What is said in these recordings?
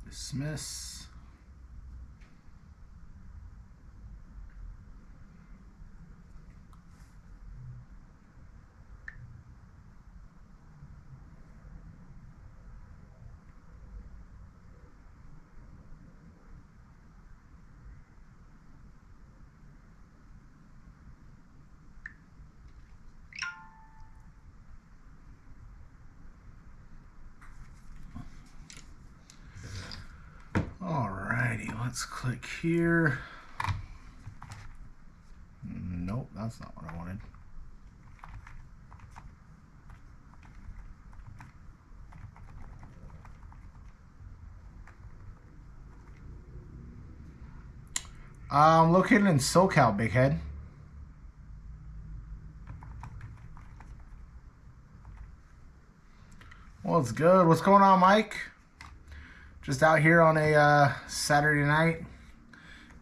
Dismiss. Alrighty, let's click here. Nope, that's not what I wanted. I'm located in SoCal, Big Head. Well, it's good. What's going on, Mike? Just out here on a Saturday night,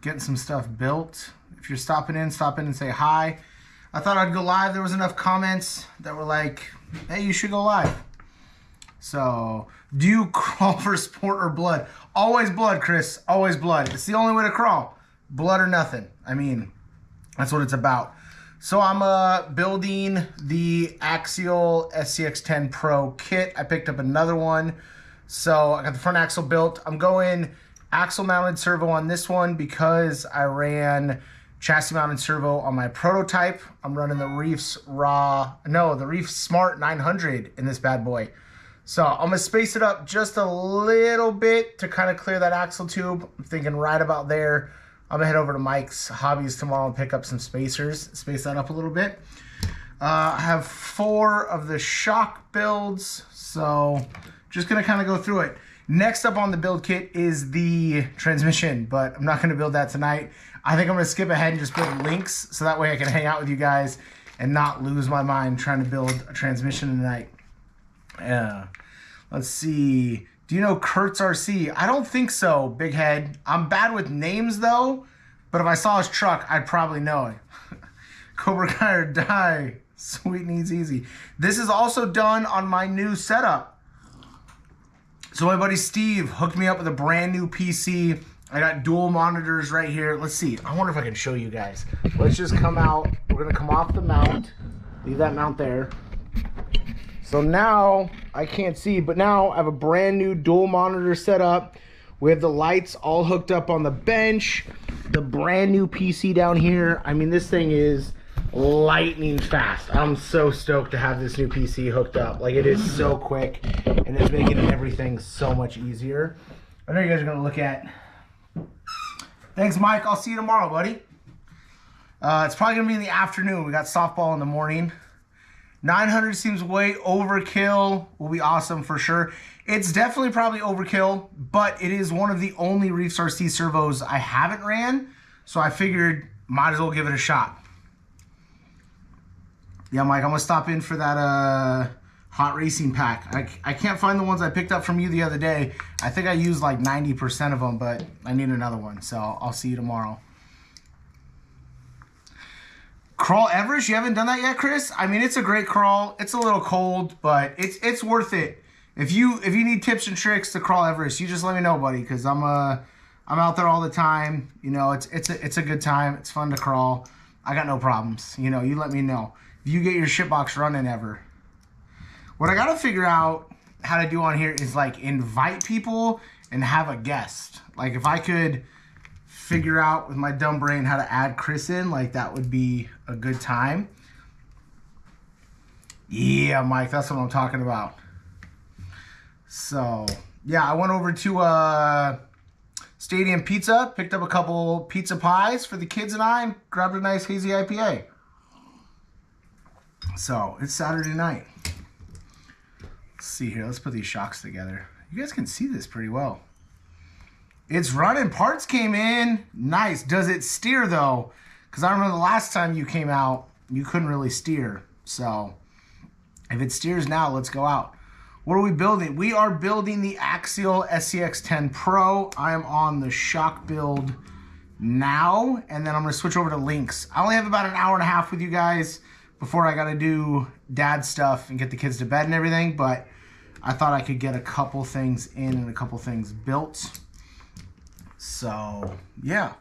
getting some stuff built. If you're stopping in and say hi. I thought I'd go live. There was enough comments that were like, hey, you should go live. So, do you crawl for sport or blood? Always blood, Chris. Always blood. It's the only way to crawl. Blood or nothing. I mean, that's what it's about. So I'm building the Axial SCX10 Pro kit. I picked up another one. So I got the front axle built. I'm going axle mounted servo on this one because I ran chassis mounted servo on my prototype. I'm running the Reef Smart 900 in this bad boy. So I'm gonna space it up just a little bit to kind of clear that axle tube. I'm thinking right about there. I'm gonna head over to Mike's Hobbies tomorrow and pick up some spacers, space that up a little bit. I have 4 of the shock builds, so just gonna kind of go through it. Next up on the build kit is the transmission, but I'm not gonna build that tonight. I think I'm gonna skip ahead and just build links so that way I can hang out with you guys and not lose my mind trying to build a transmission tonight. Let's see. Do you know Kurtz RC? I don't think so, Big Head. I'm bad with names though, but if I saw his truck, I'd probably know it. Cobra Kai or die. Sweet needs easy. This is also done on my new setup. So my buddy Steve hooked me up with a brand new PC. I got dual monitors right here. Let's see. I wonder if I can show you guys. Let's just come out. We're gonna come off the mount. Leave that mount there. So now, I can't see, but now I have a brand new dual monitor set up. We have the lights all hooked up on the bench. The brand new PC down here. I mean, this thing is lightning fast. I'm so stoked to have this new PC hooked up. Like, it is so quick, and it's making everything so much easier. I know you guys are gonna look at. Thanks, Mike. I'll see you tomorrow, buddy. It's probably gonna be in the afternoon. We got softball in the morning. 900 seems way overkill. Will be awesome for sure. It's definitely probably overkill, but it is one of the only Reefs RC servos I haven't ran, so I figured might as well give it a shot. Yeah, Mike, I'm gonna stop in for that hot racing pack. I can't find the ones I picked up from you the other day. I think I used like 90% of them, but I need another one, so I'll see you tomorrow. Crawl Everest? You haven't done that yet, Chris? I mean, it's a great crawl. It's a little cold, but it's worth it. If you need tips and tricks to crawl Everest, you just let me know, buddy, because I'm out there all the time. You know, it's a good time. It's fun to crawl. I got no problems. You know, you let me know if you get your shitbox running ever. What I gotta figure out how to do on here is like invite people and have a guest. Like if I could figure out with my dumb brain how to add Chris in, like that would be a good time. Yeah, Mike, that's what I'm talking about. So yeah, I went over to Stadium Pizza, picked up a couple pizza pies for the kids and I, and grabbed a nice hazy IPA. So it's Saturday night. Let's see here, let's put these shocks together. You guys can see this pretty well. It's running. Parts came in. Nice. Does it steer, though? Because I remember the last time you came out, you couldn't really steer. So, if it steers now, let's go out. What are we building? We are building the Axial SCX10 Pro. I am on the shock build now, and then I'm going to switch over to Lynx. I only have about an hour and a half with you guys before I got to do dad stuff and get the kids to bed and everything, but I thought I could get a couple things in and a couple things built. So, yeah.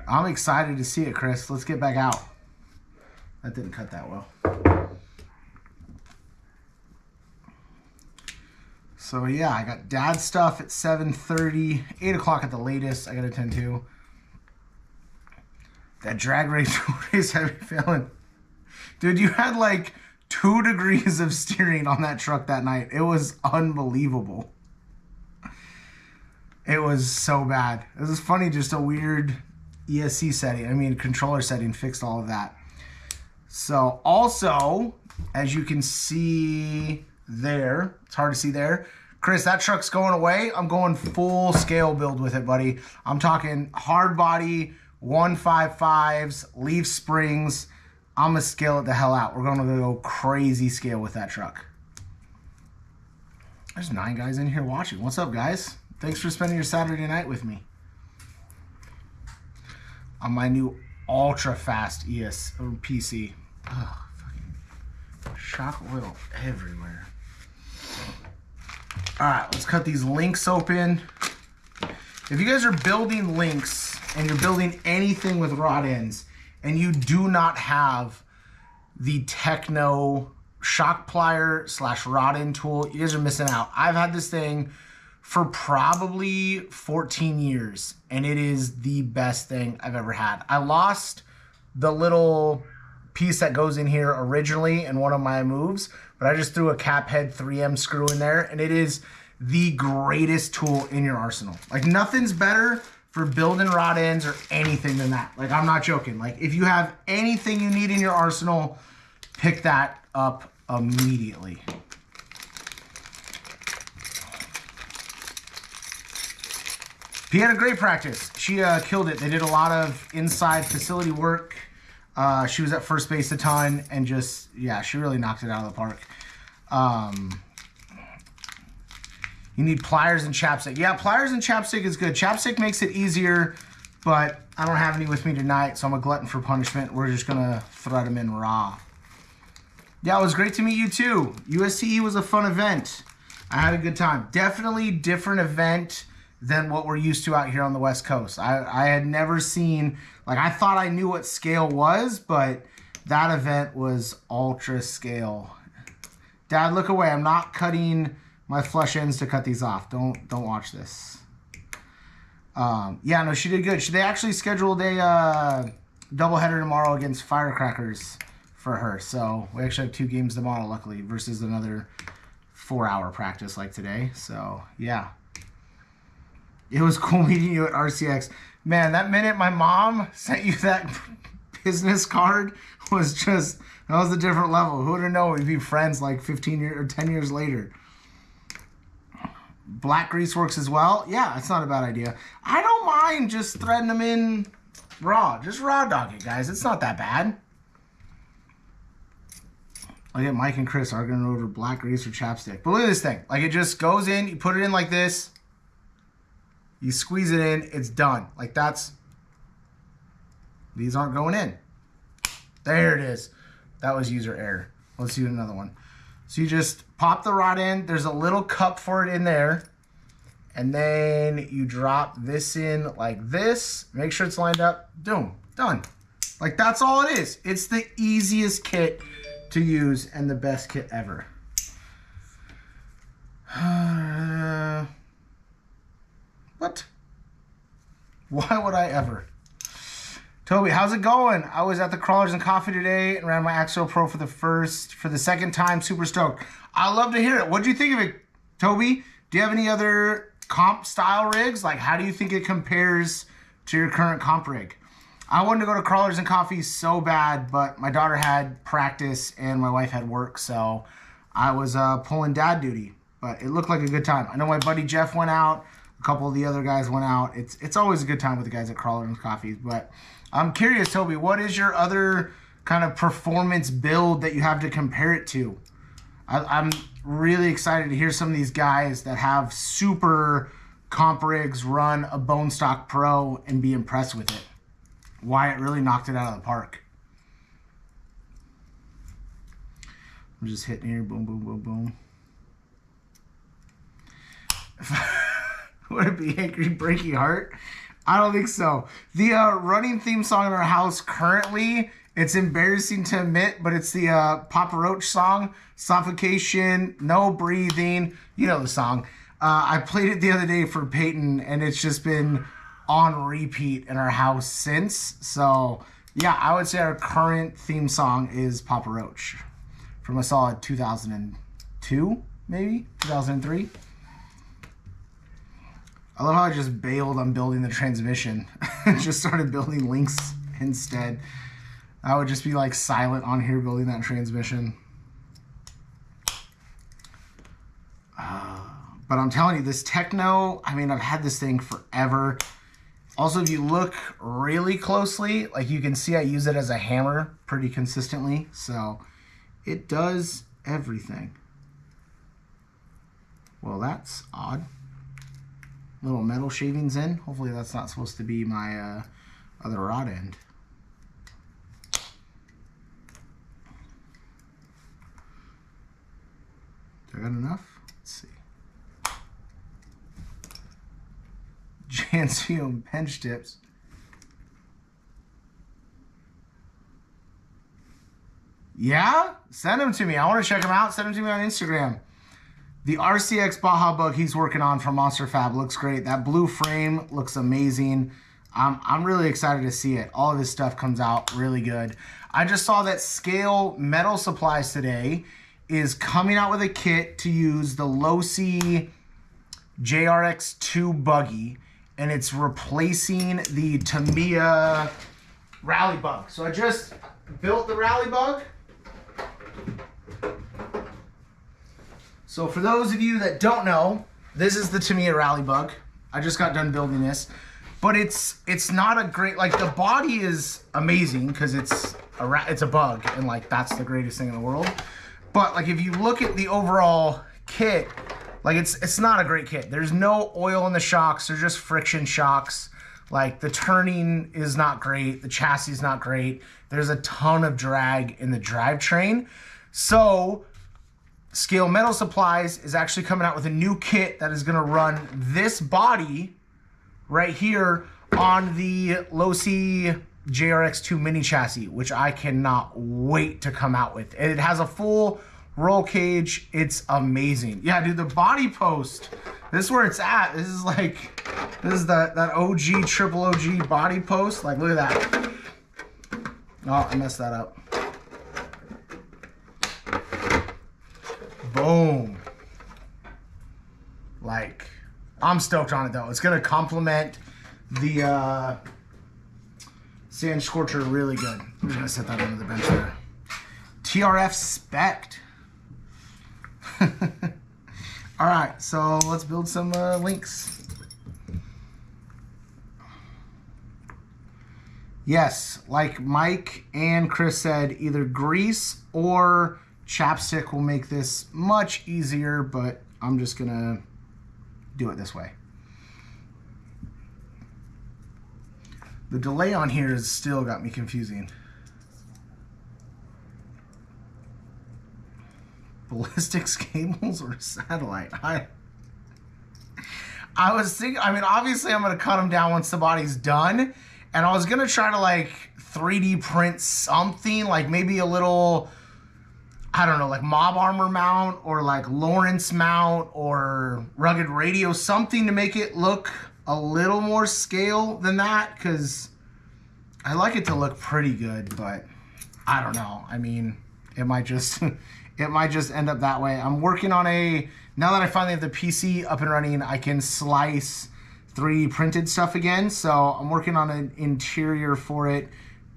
I'm excited to see it, Chris. Let's get back out. That didn't cut that well. So, yeah, I got dad stuff at 7:30. 8 o'clock at the latest. I got to attend to. That drag race heavy feeling. Dude, you had like 2 degrees of steering on that truck that night. It was unbelievable. It was so bad. It was funny, just a weird ESC setting. I mean, controller setting fixed all of that. So also, as you can see there, it's hard to see there. Chris, that truck's going away. I'm going full scale build with it, buddy. I'm talking hard body, 155s, leaf springs. I'm going to scale it the hell out. We're going to go crazy scale with that truck. There's 9 guys in here watching. What's up, guys? Thanks for spending your Saturday night with me. On my new ultra fast PC. Ugh, fucking shock oil everywhere. All right, let's cut these links open. If you guys are building links and you're building anything with rod ends and you do not have the Techno shock plier / rod end tool, you guys are missing out. I've had this thing for probably 14 years and it is the best thing I've ever had. I lost the little piece that goes in here originally in one of my moves, but I just threw a cap head 3M screw in there and it is the greatest tool in your arsenal. Like nothing's better for building rod ends or anything than that. Like I'm not joking. Like if you have anything you need in your arsenal, pick that up immediately. He had a great practice. She killed it. They did a lot of inside facility work. She was at first base a ton and just, yeah, she really knocked it out of the park. You need pliers and chapstick. Yeah, pliers and chapstick is good. Chapstick makes it easier, but I don't have any with me tonight, so I'm a glutton for punishment. We're just going to thread them in raw. Yeah, it was great to meet you too. USCE was a fun event. I had a good time. Definitely different event than what we're used to out here on the West Coast. I had never seen, like I thought I knew what scale was, but that event was ultra scale. Dad, look away. I'm not cutting my flush ends to cut these off. Don't watch this. Yeah, no, she did good. They actually scheduled a doubleheader tomorrow against Firecrackers for her. So we actually have 2 games tomorrow, luckily, versus another 4-hour practice like today. So yeah. It was cool meeting you at RCX. Man, that minute my mom sent you that business card was just, that was a different level. Who would have known we'd be friends like 15 years or 10 years later. Black grease works as well. Yeah, it's not a bad idea. I don't mind just threading them in raw. Just raw dog it, guys. It's not that bad. I get Mike and Chris arguing over black grease or chapstick. But look at this thing. Like it just goes in, you put it in like this. You squeeze it in, it's done. Like that's, these aren't going in. There it is. That was user error. Let's do another one. So you just pop the rod in. There's a little cup for it in there. And then you drop this in like this. Make sure it's lined up. Boom, done. Like that's all it is. It's the easiest kit to use and the best kit ever. What? Why would I ever? Toby, how's it going? I was at the Crawlers and Coffee today and ran my Axo Pro for the second time. Super stoked. I love to hear it. What do you think of it, Toby? Do you have any other comp style rigs? Like, how do you think it compares to your current comp rig? I wanted to go to Crawlers and Coffee so bad, but my daughter had practice and my wife had work, so I was pulling dad duty. But it looked like a good time. I know my buddy Jeff went out. A couple of the other guys went out. It's always a good time with the guys at Crawlers and Coffee. But I'm curious, Toby, what is your other kind of performance build that you have to compare it to? I'm really excited to hear some of these guys that have super comp rigs run a Bone Stock Pro and be impressed with it. Wyatt really knocked it out of the park. I'm just hitting here, boom, boom, boom, boom. Would it be Angry Breaky Heart? I don't think so. The running theme song in our house currently, it's embarrassing to admit, but it's the Papa Roach song, Suffocation, No Breathing. You know the song. I played it the other day for Peyton, and it's just been on repeat in our house since. So, yeah, I would say our current theme song is Papa Roach from a solid 2002, maybe? 2003. I love how I just bailed on building the transmission and just started building links instead. I would just be like silent on here building that transmission. But I'm telling you, this Techno, I mean, I've had this thing forever. Also, if you look really closely, like you can see I use it as a hammer pretty consistently. So it does everything. Well, that's odd. Little metal shavings in. Hopefully that's not supposed to be my other rod end. Do I got enough? Let's see. Jansium bench tips. Yeah? Send them to me. I want to check them out. Send them to me on Instagram. The RCX Baja Bug he's working on from Monster Fab looks great. That blue frame looks amazing. I'm really excited to see it. All of this stuff comes out really good. I just saw that Scale Metal Supplies today is coming out with a kit to use the Losi JRX2 buggy, and it's replacing the Tamiya Rally Bug. So I just built the Rally Bug. So for those of you that don't know, this is the Tamiya Rally Bug. I just got done building this, but it's not a great, like the body is amazing because it's a bug and like that's the greatest thing in the world. But like if you look at the overall kit, like it's not a great kit. There's no oil in the shocks. They're just friction shocks. Like the turning is not great. The chassis is not great. There's a ton of drag in the drivetrain. So Scale Metal Supplies is actually coming out with a new kit that is going to run this body right here on the Losi JRX2 mini chassis, which I cannot wait to come out with. It has a full roll cage. It's amazing. Yeah, dude, the body post, this is where it's at. This is that OG, triple OG body post. Like, look at that. Oh, I messed that up. Boom. Like, I'm stoked on it though. It's gonna complement the Sand Scorcher really good. I'm just gonna set that under the bench there. TRF Spect. All right, so let's build some links. Yes, like Mike and Chris said, either grease or chapstick will make this much easier, but I'm just gonna do it this way. The delay on here has still got me confusing. Ballistics cables or satellite? I was thinking, I mean, obviously I'm gonna cut them down once the body's done, and I was gonna try to like 3D print something, like maybe a little, I don't know, like Mob Armor mount or like Lawrence mount or Rugged Radio, something to make it look a little more scale than that, because I like it to look pretty good, but I don't know. I mean, it might just it might just end up that way. I'm working on now that I finally have the PC up and running, I can slice 3D printed stuff again. So I'm working on an interior for it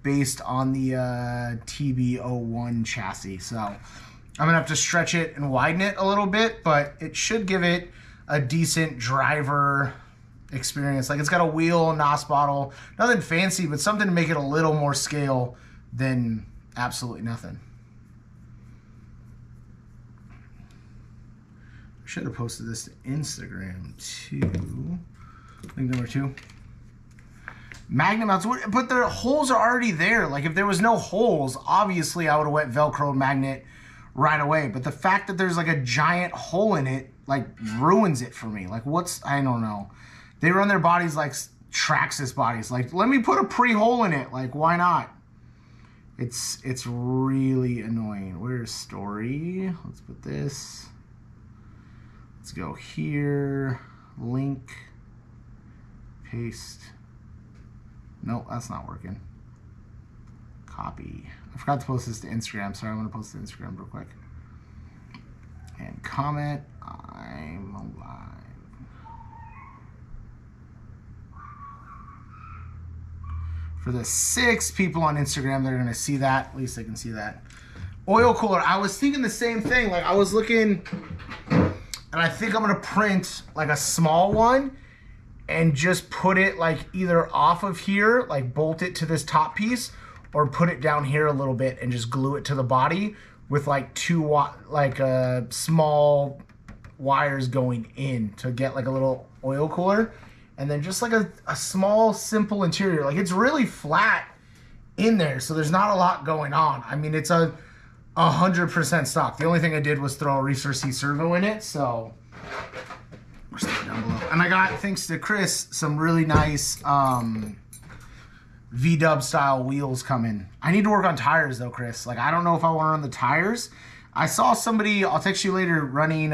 based on the TB01 chassis. So I'm gonna have to stretch it and widen it a little bit, but it should give it a decent driver experience. Like, it's got a wheel, NOS bottle, nothing fancy, but something to make it a little more scale than absolutely nothing. I should have posted this to Instagram too. Link number 2. Magnet mounts, but the holes are already there. Like, if there was no holes, obviously I would have went Velcro magnet right away. But the fact that there's like a giant hole in it, like, ruins it for me. Like, I don't know. They run their bodies like Traxxas bodies. Like, let me put a pre-hole in it. Like, why not? It's really annoying. Where's story? Let's put this. Let's go here. Link. Paste. Nope, that's not working. Copy. I forgot to post this to Instagram. Sorry, I'm going to post it to Instagram real quick. And comment. I'm alive. For the 6 people on Instagram that are going to see that, at least they can see that. Oil cooler. I was thinking the same thing. Like, I was looking, and I think I'm going to print like a small one and just put it like either off of here, like bolt it to this top piece, or put it down here a little bit and just glue it to the body with like small wires going in to get like a little oil cooler. And then just like a small, simple interior. Like, it's really flat in there, so there's not a lot going on. I mean, it's 100% stock. The only thing I did was throw a Reefer C servo in it, so we're still down below. And I got, thanks to Chris, some really nice V-dub style wheels coming. I need to work on tires though, Chris. Like, I don't know if I want to run the tires. I saw somebody, I'll text you later, running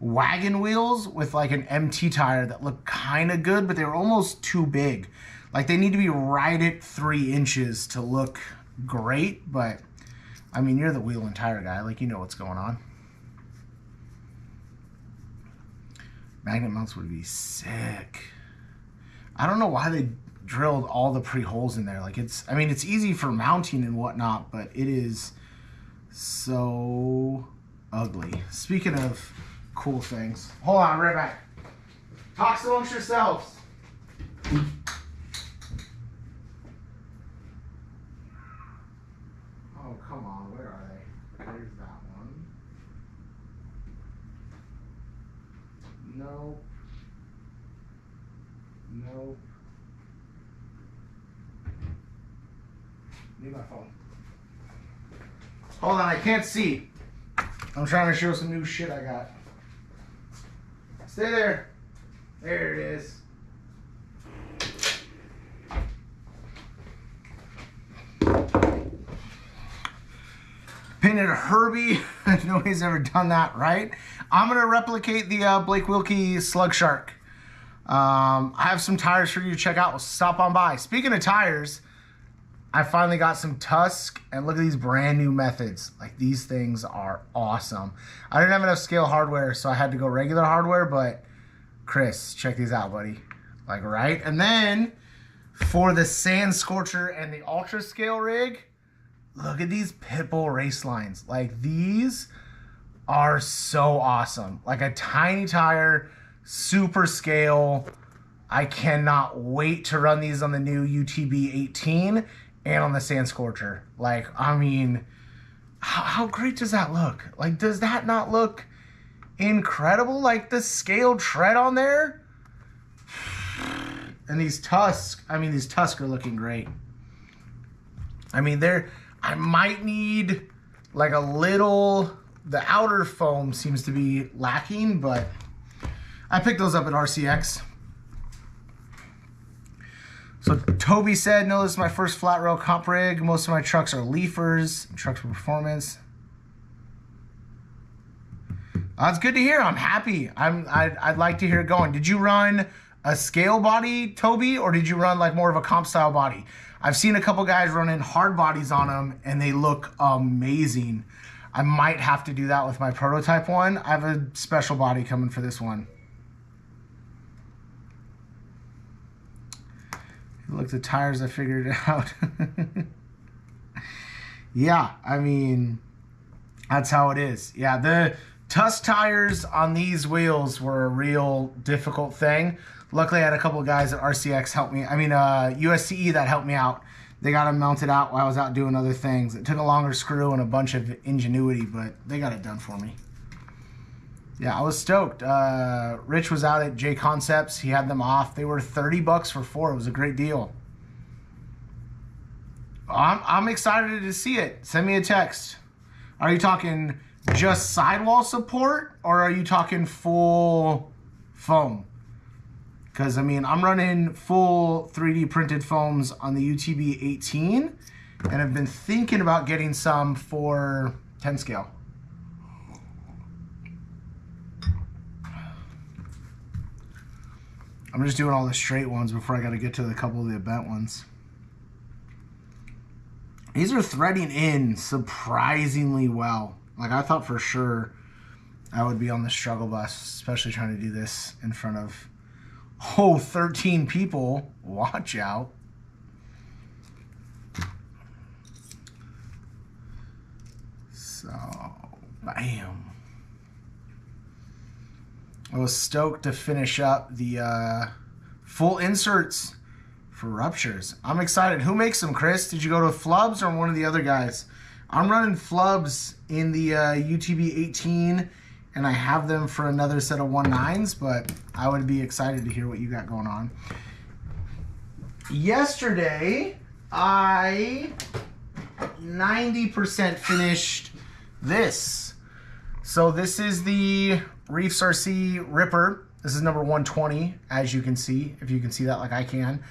wagon wheels with like an MT tire that looked kind of good, but they were almost too big. Like, they need to be right at 3 inches to look great, but I mean, you're the wheel and tire guy, like, you know what's going on. Magnet mounts would be sick. I don't know why they drilled all the pre-holes in there. Like, I mean, it's easy for mounting and whatnot, but it is so ugly. Speaking of cool things. Hold on, right back. Talk amongst yourselves. Oh, come on. Where are they? There's that one. Nope. Nope. Need my phone. Hold on, I can't see. I'm trying to show some new shit I got. Stay there. There it is. Painted a Herbie. Nobody's ever done that, right? I'm going to replicate the Blake Wilkie Slug Shark. I have some tires for you to check out. We'll stop on by. Speaking of tires, I finally got some Tusk, and look at these brand new Methods. Like, these things are awesome. I didn't have enough scale hardware, so I had to go regular hardware, but Chris, check these out, buddy. Like, right? And then for the Sand Scorcher and the Ultra Scale rig, look at these Pitbull race lines. Like, these are so awesome. Like, a tiny tire, super scale. I cannot wait to run these on the new UTB 18 and on the Sand Scorcher. Like, I mean, how great does that look? Like, does that not look incredible? Like, the scaled tread on there. And these Tusk, I mean, these Tusk are looking great. I mean, I might need like a little, the outer foam seems to be lacking, but I picked those up at RCX. So Toby said, no, this is my first flat rail comp rig. Most of my trucks are Leafers, trucks for performance. That's good to hear. I'm happy. I'd like to hear it going. Did you run a scale body, Toby, or did you run like more of a comp style body? I've seen a couple guys running hard bodies on them, and they look amazing. I might have to do that with my prototype one. I have a special body coming for this one. Look at the tires, I figured it out. Yeah, I mean, that's how it is. Yeah, the Tusk tires on these wheels were a real difficult thing. Luckily, I had a couple of guys at RCX help me. I mean, USCE that helped me out. They got them mounted out while I was out doing other things. It took a longer screw and a bunch of ingenuity, but they got it done for me. Yeah, I was stoked. Rich was out at J Concepts. He had them off. They were $30 for 4. It was a great deal. I'm excited to see it. Send me a text. Are you talking just sidewall support, or are you talking full foam? Because, I mean, I'm running full 3D printed foams on the UTB 18, and I've been thinking about getting some for 10 scale. I'm just doing all the straight ones before I got to get to a couple of the bent ones. These are threading in surprisingly well. Like, I thought for sure I would be on the struggle bus, especially trying to do this in front of 13 people. Watch out. So, bam. I was stoked to finish up the full inserts for ruptures. I'm excited. Who makes them, Chris? Did you go to Flubs or one of the other guys? I'm running Flubs in the UTB 18, and I have them for another set of 1.9s, but I would be excited to hear what you got going on. Yesterday, I 90% finished this. So this is the Reefs RC Ripper. This is number 120, as you can see, if you can see that like I can.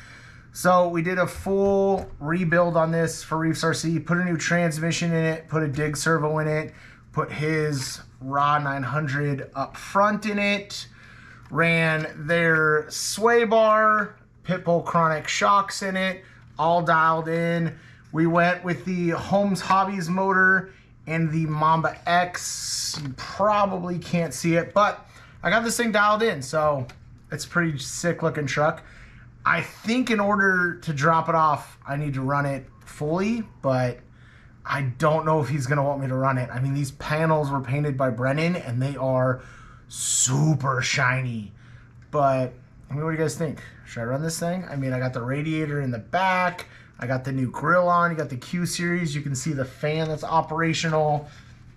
So we did a full rebuild on this for Reefs RC, put a new transmission in it, put a dig servo in it, put his Raw 900 up front in it, ran their sway bar, Pitbull Chronic shocks in it, all dialed in. We went with the Holmes Hobbies motor and the Mamba X. You probably can't see it, but I got this thing dialed in, so it's a pretty sick looking truck. I think in order to drop it off, I need to run it fully, but I don't know if he's going to want me to run it. I mean, these panels were painted by Brennan, and they are super shiny. But, I mean, what do you guys think? Should I run this thing? I mean, I got the radiator in the back. I got the new grill on. You got the Q-Series. You can see the fan that's operational.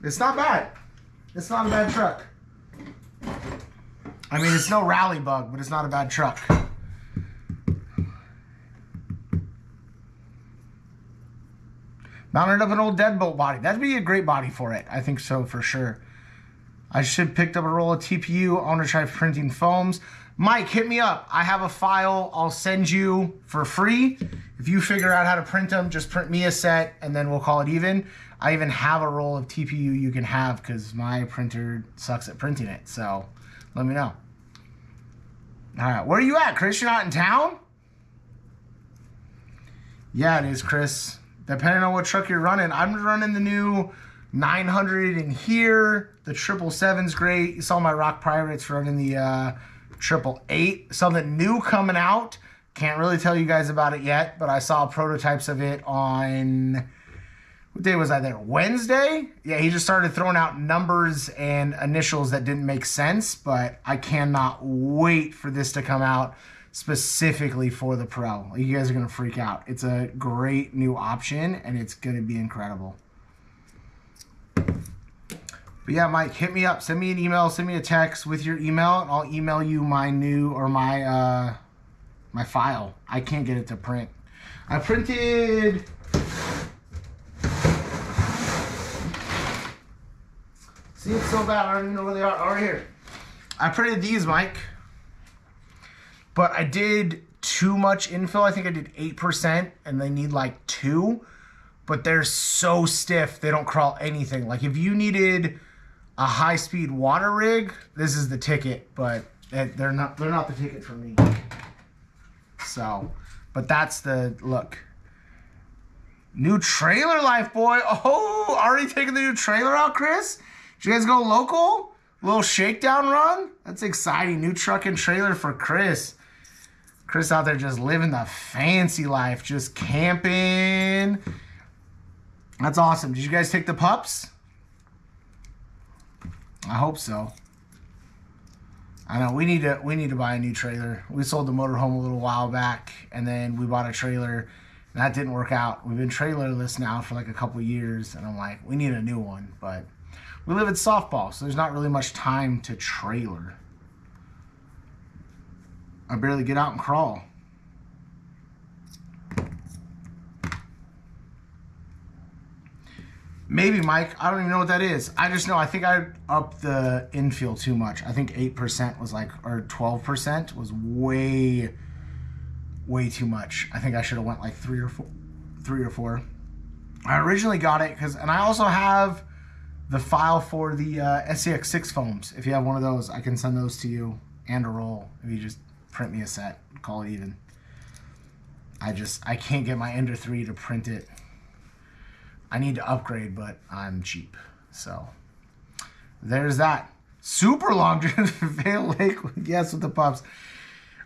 It's not bad. It's not a bad truck. I mean, it's no rally bug, but it's not a bad truck. Mounted up an old deadbolt body. That'd be a great body for it. I think so for sure. I should picked up a roll of TPU. I want to try printing foams. Mike, hit me up. I have a file I'll send you for free. If you figure out how to print them, just print me a set and then we'll call it even. I even have a roll of TPU you can have because my printer sucks at printing it. So let me know. All right, where are you at, Chris? You're not in town? Yeah, it is, Chris. Depending on what truck you're running. I'm running the new 900 in here. The 777's great. You saw my Rock Pirates running the 888. Something new coming out. Can't really tell you guys about it yet, but I saw prototypes of it on... What day was I there? Wednesday? Yeah, he just started throwing out numbers and initials that didn't make sense, but I cannot wait for this to come out specifically for the Pro. You guys are going to freak out. It's a great new option, and it's going to be incredible. But yeah, Mike, hit me up. Send me an email. Send me a text with your email, and I'll email you my new, or my file. I can't get it to print. I printed... See, it's so bad. I don't even know where they are. Oh, right here. I printed these, Mike. But I did too much infill. I think I did 8%, and they need like 2. But they're so stiff, they don't crawl anything. Like, if you needed a high-speed water rig, this is the ticket. But they're not the ticket for me. So, but that's the look. New trailer life, boy. Oh, already taking the new trailer out, Chris? Did you guys go local? A little shakedown run? That's exciting. New truck and trailer for Chris. Chris out there just living the fancy life, just camping. That's awesome. Did you guys take the pups? I hope so. I know we need to buy a new trailer. We sold the motorhome a little while back, and then we bought a trailer, and that didn't work out. We've been trailerless now for like a couple years, and I'm like, we need a new one. But we live at Softball, so there's not really much time to trailer. I barely get out and crawl. Maybe, Mike. I don't even know what that is. I just know I think I upped the infield too much. I think 8% was like, or 12% was way too much. I think I should have went like 3 or 4. I originally got it because, and I also have the file for the SCX6 foams. If you have one of those, I can send those to you and a roll. If you just print me a set, call it even. I can't get my Ender 3 to print it. I need to upgrade, but I'm cheap. So there's that. Super long Vail Lake. Yes, with the pups.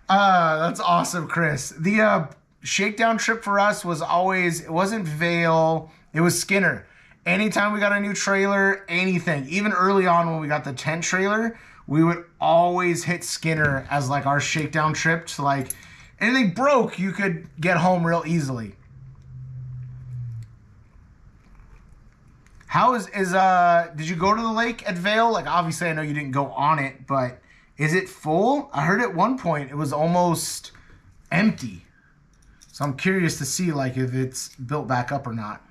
That's awesome, Chris. The shakedown trip for us was always, it wasn't Vail, it was Skinner. Anytime we got a new trailer, anything, even early on when we got the tent trailer, we would always hit Skinner as like our shakedown trip to like, anything broke, you could get home real easily. How did you go to the lake at Vail? Like, obviously I know you didn't go on it, but is it full? I heard at one point it was almost empty. So I'm curious to see like if it's built back up or not.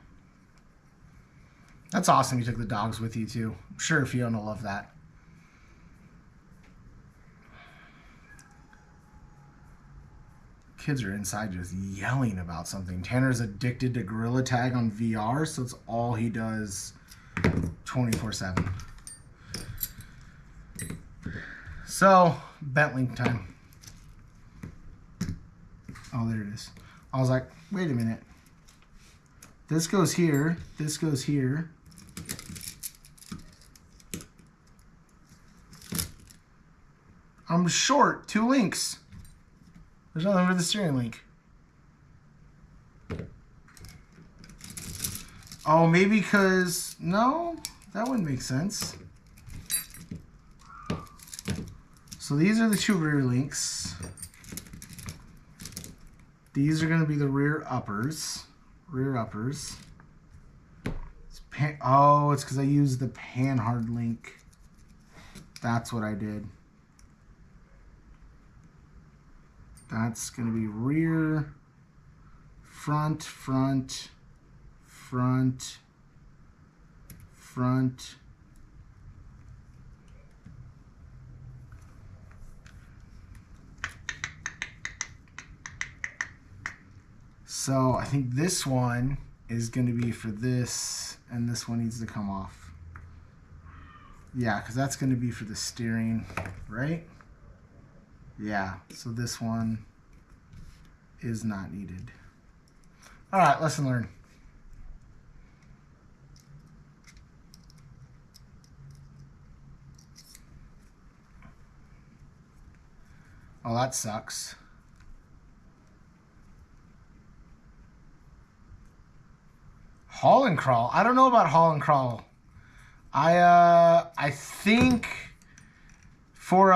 That's awesome you took the dogs with you too. I'm sure Fiona will love that. Kids are inside just yelling about something. Tanner's addicted to Gorilla Tag on VR, so it's all he does 24/7. So, Bentley time. Oh, there it is. I was like, wait a minute. This goes here. This goes here. I'm short 2 links. There's nothing for the steering link. Oh, maybe because... No, that wouldn't make sense. So these are the 2 rear links. These are going to be the rear uppers. Rear uppers. It's it's because I used the Panhard link. That's what I did. That's going to be rear, front, front, front, front. So I think this one is going to be for this, and this one needs to come off. Yeah, because that's going to be for the steering, right? Yeah, so this one is not needed. All right, lesson learned. Oh, that sucks. Haul and crawl. I don't know about haul and crawl. I think for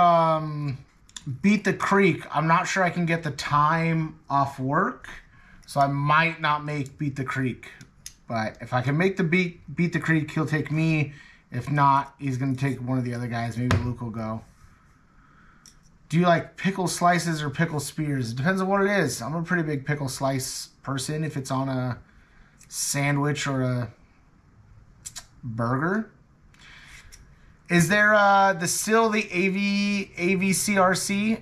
Beat the Creek, I'm not sure I can get the time off work, so I might not make Beat the Creek. But if I can make the Beat the Creek, he'll take me. If not, he's gonna take one of the other guys. Maybe Luke will go. Do you like pickle slices or pickle spears? It depends on what it is. I'm a pretty big pickle slice person if it's on a sandwich or a burger. Is there still the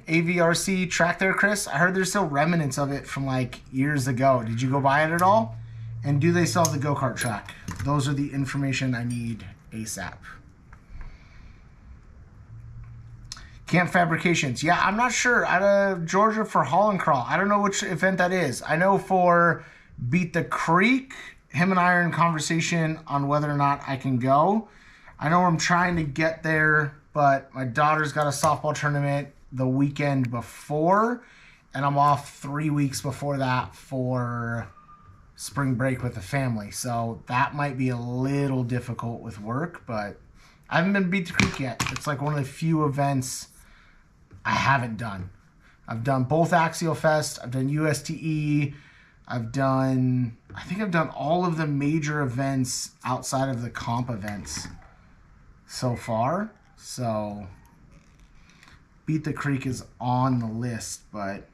AVRC track there, Chris? I heard there's still remnants of it from like years ago. Did you go buy it at all? And do they still have the go-kart track? Those are the information I need ASAP. Camp Fabrications. Yeah, I'm not sure. Out of Georgia for Haul and Crawl. I don't know which event that is. I know for Beat the Creek, him and I are in conversation on whether or not I can go. I know I'm trying to get there, but my daughter's got a softball tournament the weekend before, and I'm off 3 weeks before that for spring break with the family. So that might be a little difficult with work, but I haven't been Beat the Creek yet. It's like one of the few events I haven't done. I've done both Axial Fest. I've done USTE. I think I've done all of the major events outside of the comp events so far. So Beat the Creek is on the list, but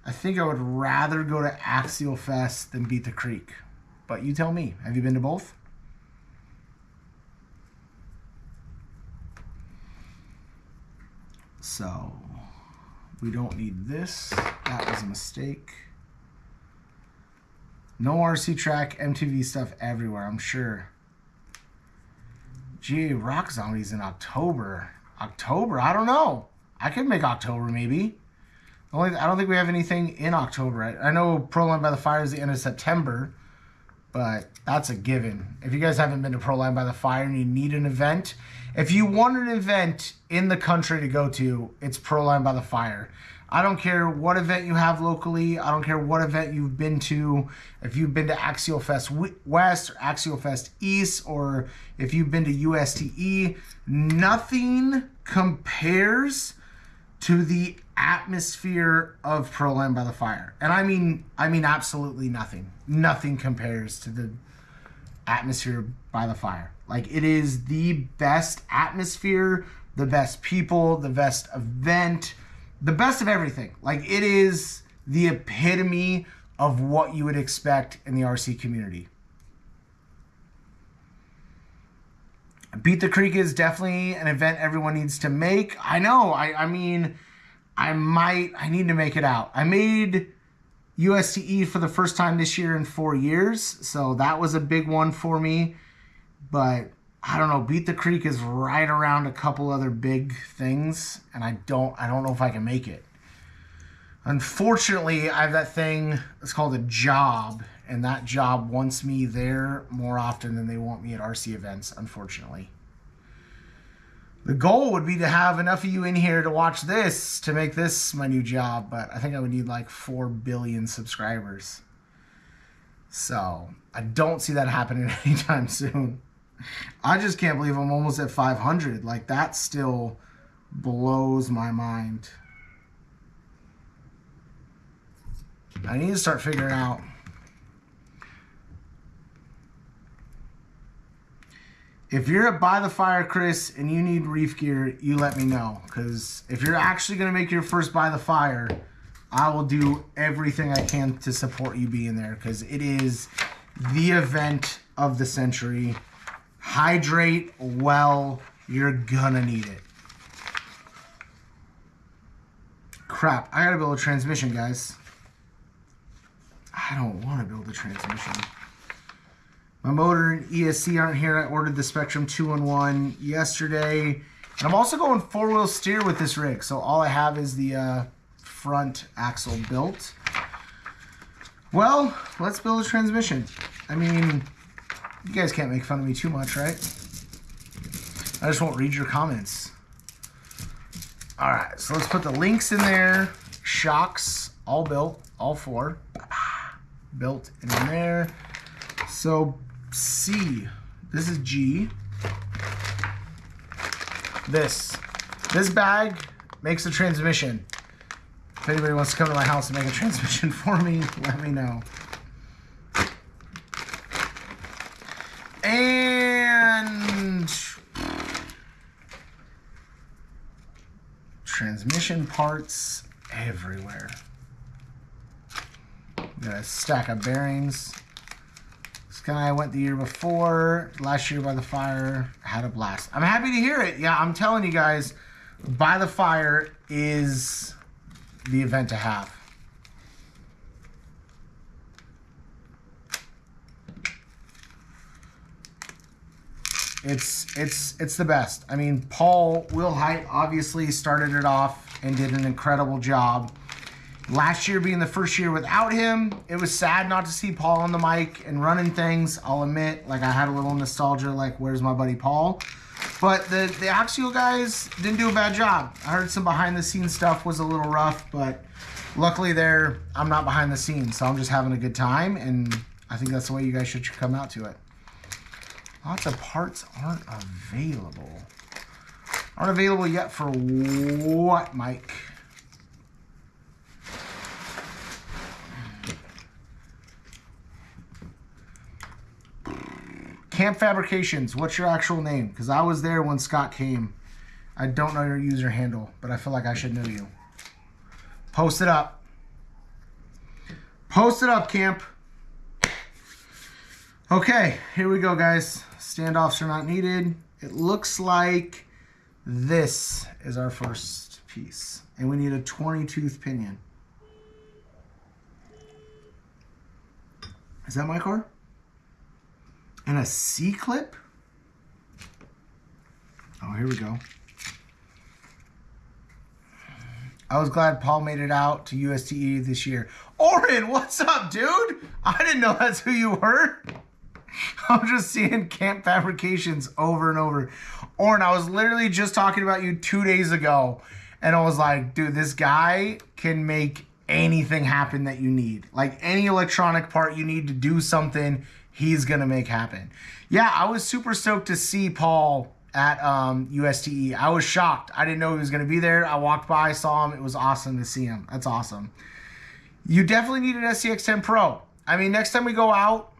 I think I would rather go to Axial Fest than Beat the Creek. But you tell me. Have you been to both? So we don't need this. That was a mistake. No RC track, MTV stuff everywhere, I'm sure. GA Rock Zombies in October. October? I don't know. I could make October maybe. I don't think we have anything in October. I know Proline by the Fire is the end of September, but that's a given. If you guys haven't been to Proline by the Fire and you need an event, if you want an event in the country to go to, it's Proline by the Fire. I don't care what event you have locally. I don't care what event you've been to. If you've been to Axial Fest West or Axial Fest East, or if you've been to USTE, nothing compares to the atmosphere of Proline by the Fire. And I mean absolutely nothing. Nothing compares to the atmosphere by the fire. Like, it is the best atmosphere, the best people, the best event, the best of everything. Like, it is the epitome of what you would expect in the RC community. Beat the Creek is definitely an event everyone needs to make. I know. I mean, I need to make it out. I made USTE for the first time this year in 4 years, so that was a big one for me. But I don't know. Beat the Creek is right around a couple other big things, and I don't know if I can make it. Unfortunately, I have that thing. It's called a job, and that job wants me there more often than they want me at RC events, unfortunately. The goal would be to have enough of you in here to watch this, to make this my new job, but I think I would need like 4 billion subscribers. So I don't see that happening anytime soon. I just can't believe I'm almost at 500. Like, that still blows my mind. I need to start figuring out. If you're at By the Fire, Chris, and you need reef gear, you let me know. Because if you're actually going to make your first By the Fire, I will do everything I can to support you being there. Because it is the event of the century. Hydrate well. You're going to need it. Crap. I got to build a transmission, guys. I don't want to build a transmission. My motor and ESC aren't here. I ordered the Spectrum 2-in-1 yesterday. And I'm also going 4-wheel steer with this rig. So all I have is the front axle built. Well, let's build a transmission. I mean, you guys can't make fun of me too much, right? I just won't read your comments. All right, so let's put the links in there. Shocks, all built, all 4. Built in there. So C, this is G. This bag makes a transmission. If anybody wants to come to my house and make a transmission for me, let me know. And transmission parts everywhere. Got a stack of bearings. This guy went the year before. Last year By the Fire, had a blast. I'm happy to hear it. Yeah, I'm telling you guys, By the Fire is the event to have. It's the best. I mean, Paul Wilhite obviously started it off and did an incredible job. Last year being the first year without him, it was sad not to see Paul on the mic and running things. I'll admit, like, I had a little nostalgia, like, where's my buddy Paul? But the Axial guys didn't do a bad job. I heard some behind the scenes stuff was a little rough, but luckily there, I'm not behind the scenes, so I'm just having a good time, and I think that's the way you guys should come out to it. Lots of parts aren't available. Aren't available yet for what, Mike? Camp Fabrications, what's your actual name? Because I was there when Scott came. I don't know your user handle, but I feel like I should know you. Post it up. Post it up, Camp. Okay, here we go, guys. Standoffs are not needed. It looks like this is our first piece. And we need a 20-tooth pinion. Is that my card? And a C-clip? Oh, here we go. I was glad Paul made it out to USTE this year. Oren, what's up, dude? I didn't know that's who you were. I'm just seeing Camp Fabrications over and over. Oren, I was literally just talking about you 2 days ago. And I was like, dude, this guy can make anything happen that you need. Like any electronic part you need to do something, he's going to make happen. Yeah, I was super stoked to see Paul at USTE. I was shocked. I didn't know he was going to be there. I walked by, saw him. It was awesome to see him. That's awesome. You definitely need an SCX10 Pro. I mean, next time we go out,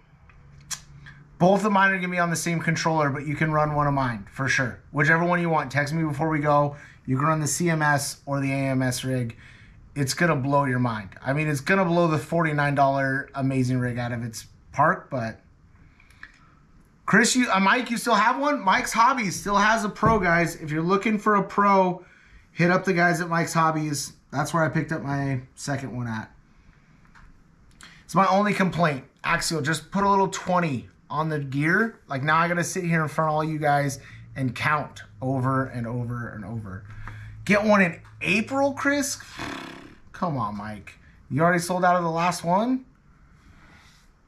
both of mine are going to be on the same controller, but you can run one of mine for sure. Whichever one you want. Text me before we go. You can run the CMS or the AMS rig. It's going to blow your mind. I mean, it's going to blow the $49 amazing rig out of its park, but Chris, Mike, you still have one? Mike's Hobbies still has a Pro, guys. If you're looking for a Pro, hit up the guys at Mike's Hobbies. That's where I picked up my second one at. It's my only complaint. Axial, just put a little 20 on the gear. Like now I got to sit here in front of all you guys and count over and over and over. Get one in April, Chris? Come on, Mike. You already sold out of the last one?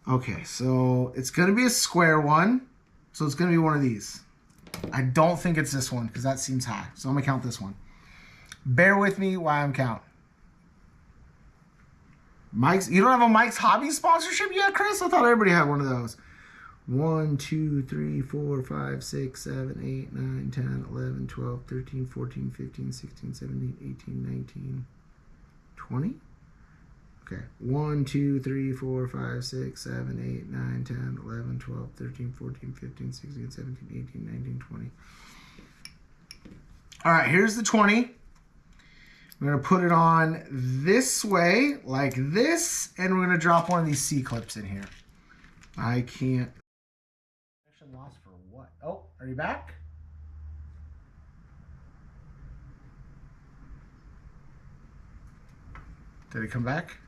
Okay, so it's going to be a square one. So it's going to be one of these. I don't think it's this one because that seems high. So I'm going to count this one. Bear with me while I'm counting. Mike's, you don't have a Mike's Hobby sponsorship yet, Chris? I thought everybody had one of those. 1, 2, 3, 4, 5, 6, 7, 8, 9, 10, 11, 12, 13, 14, 15, 16, 17, 18, 19, 20? Okay. 1, 2, 3, 4, 5, 6, 7, 8, 9, 10, 11, 12, 13, 14, 15, 16, 17, 18, 19, 20. All right, here's the 20. I'm going to put it on this way, like this, and we're going to drop one of these C-clips in here. I can't. Lost for what? Oh, are you back? Did it come back?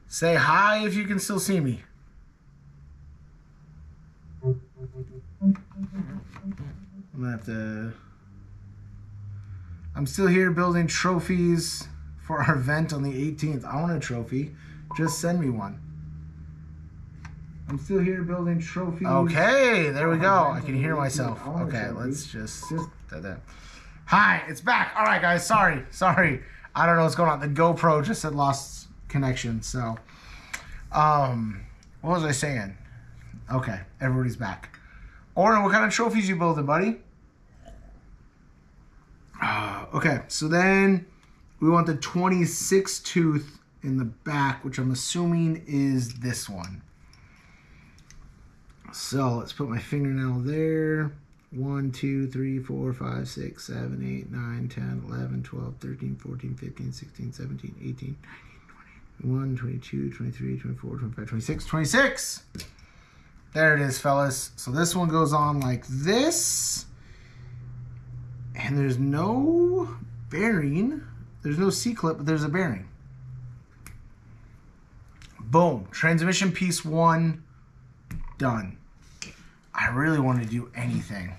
Say hi if you can still see me. I'm gonna have to. I'm still here building trophies for our event on the 18th. I want a trophy. Just send me one. I'm still here building trophies. Okay, there we go. I can hear myself. Okay, let's just that. Hi, it's back. All right, guys. Sorry. I don't know what's going on. The GoPro just had lost connection. So, what was I saying? Okay, everybody's back. Oren, what kind of trophies you building, buddy? Okay, so then we want the 26 tooth in the back, which I'm assuming is this one. So let's put my fingernail there. 1, 2, 3, 4, 5, 6, 7, 8, 9, 10, 11, 12, 13, 14, 15, 16, 17, 18, 19, 20, 21, 22, 23, 24, 25, 26, 26. There it is, fellas. So this one goes on like this. And there's no bearing. There's no C-clip, but there's a bearing. Boom. Transmission piece 1 done. I really want to do anything.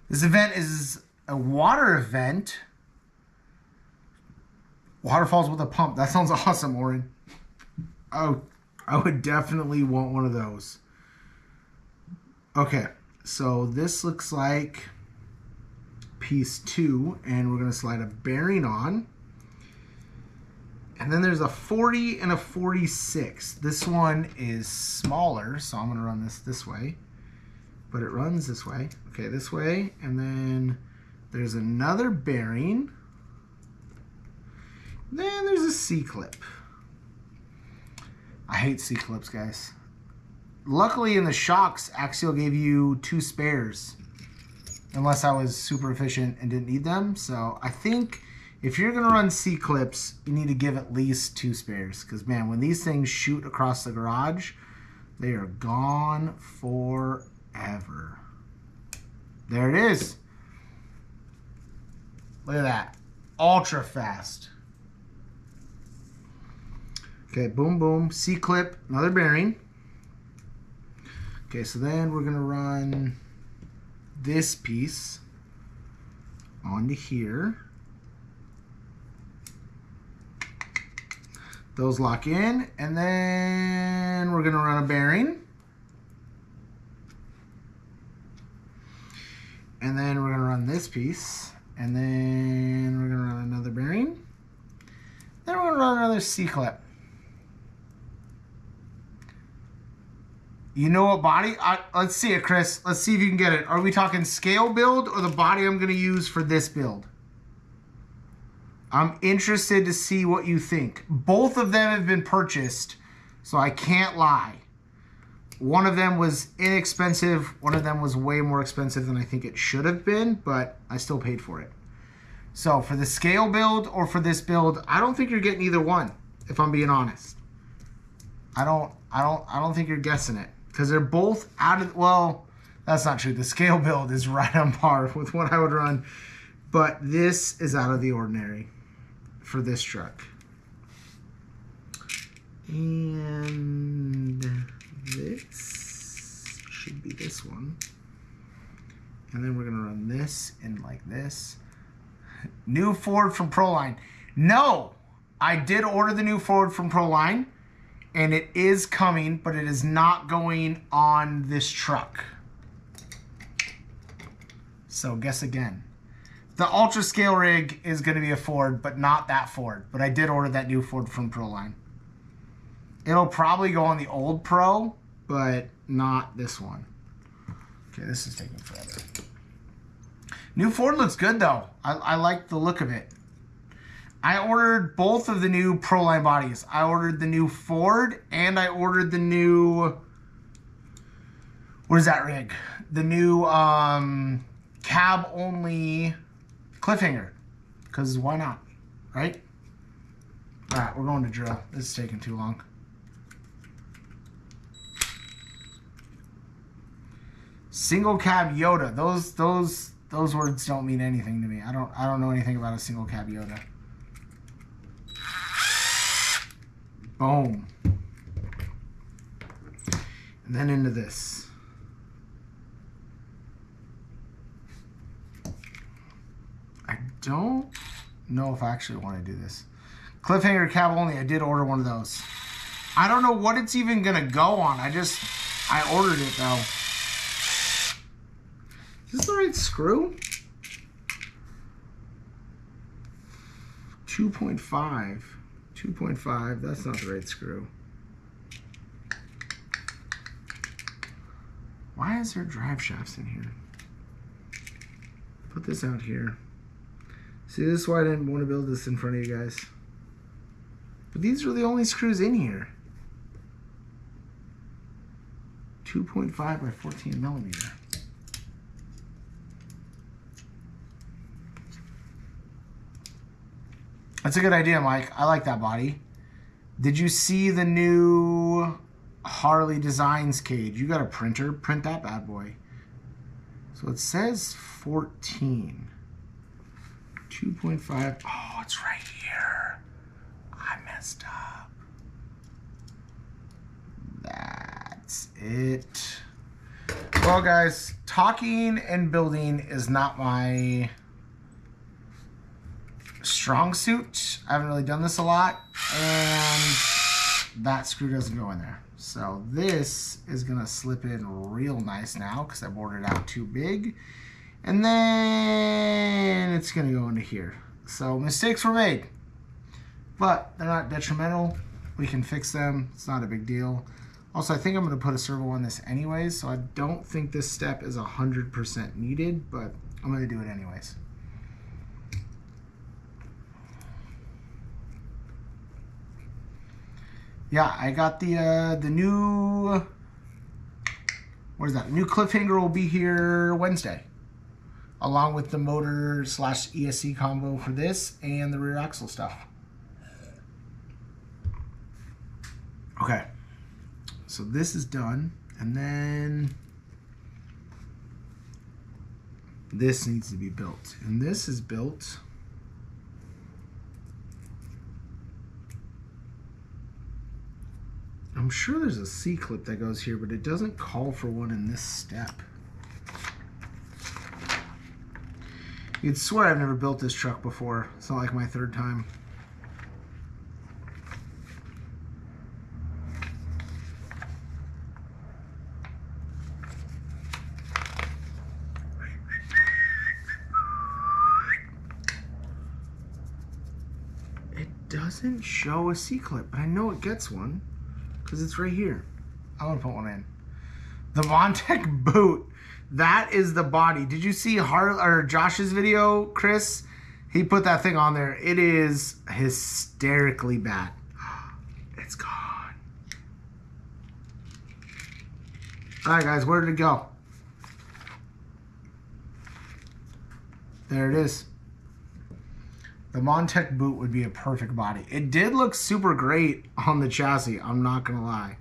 This event is a water event. Waterfalls with a pump. That sounds awesome, Oren. Oh, I would definitely want one of those. Okay, so this looks like piece 2, and we're going to slide a bearing on. And then there's a 40 and a 46. This one is smaller, so I'm going to run this way. But it runs this way. Okay, this way. And then there's another bearing. Then there's a C-clip. I hate C-clips, guys. Luckily, in the shocks, Axial gave you 2 spares. Unless I was super efficient and didn't need them. So I think if you're going to run C-clips, you need to give at least 2 spares. Because, man, when these things shoot across the garage, They are gone forever. There it is. Look at that. Ultra fast. Okay, boom, boom. C-clip, another bearing. Okay, so then we're going to run this piece onto here. Those lock in, and then we're going to run a bearing. And then we're going to run this piece, and then we're going to run another bearing. Then we're going to run another C-clip. You know what body? Let's see it, Chris. Let's see if you can get it. Are we talking scale build or the body I'm going to use for this build? I'm interested to see what you think. Both of them have been purchased, so I can't lie. One of them was inexpensive. One of them was way more expensive than I think it should have been, but I still paid for it. So for the scale build or for this build, I don't think you're getting either one, if I'm being honest. I don't think you're guessing it. Because they're both out of, well, that's not true. The scale build is right on par with what I would run. But this is out of the ordinary for this truck. And this should be this one. And then we're going to run this in like this. New Ford from Proline. No, I did order the new Ford from Proline. And it is coming, but it is not going on this truck. So guess again. The Ultra Scale rig is going to be a Ford, but not that Ford. But I did order that new Ford from Proline. It'll probably go on the old Pro, but not this one. Okay, this is taking forever. New Ford looks good, though. I like the look of it. I ordered both of the new Proline bodies. I ordered the new Ford and I ordered the new, what is that rig? The new cab only Cliffhanger. Because why not, right? All right, we're going to drill. This is taking too long. Single cab Yoda. Those words don't mean anything to me. I don't know anything about a single cab Yoda. Boom. And then into this. I don't know if I actually want to do this. Cliffhanger cab only. I did order one of those. I don't know what it's even going to go on. I ordered it though. Is this the right screw? 2.5. 2.5, that's not the right screw. Why is there drive shafts in here? Put this out here. See, this is why I didn't want to build this in front of you guys. But these are the only screws in here. 2.5 by 14 millimeter. That's a good idea, Mike. I like that body. Did you see the new Harley Designs cage? You got a printer? Print that bad boy. So it says 14. 2.5. Oh, it's right here. I messed up. That's it. Well, guys, talking and building is not my strong suit. I haven't really done this a lot, and that screw doesn't go in there. So this is gonna slip in real nice now because I bored it out too big, and then it's gonna go into here. So mistakes were made, but they're not detrimental. We can fix them. It's not a big deal. Also, I think I'm gonna put a servo on this anyways, so I don't think this step is 100% needed, but I'm gonna do it anyways. Yeah, I got the new, what is that? The new Cliffhanger will be here Wednesday, along with the motor / ESC combo for this and the rear axle stuff. Okay, So this is done. And then this needs to be built. And this is built. I'm sure there's a C-clip that goes here, but it doesn't call for one in this step. You'd swear I've never built this truck before. It's not like my third time. It doesn't show a C-clip, but I know it gets one because it's right here. I want to put one in. The Montec boot. That is the body. Did you see Josh's video, Chris? He put that thing on there. It is hysterically bad. It's gone. All right, guys, where did it go? There it is. The Montec boot would be a perfect body. It did look super great on the chassis. I'm not going to lie.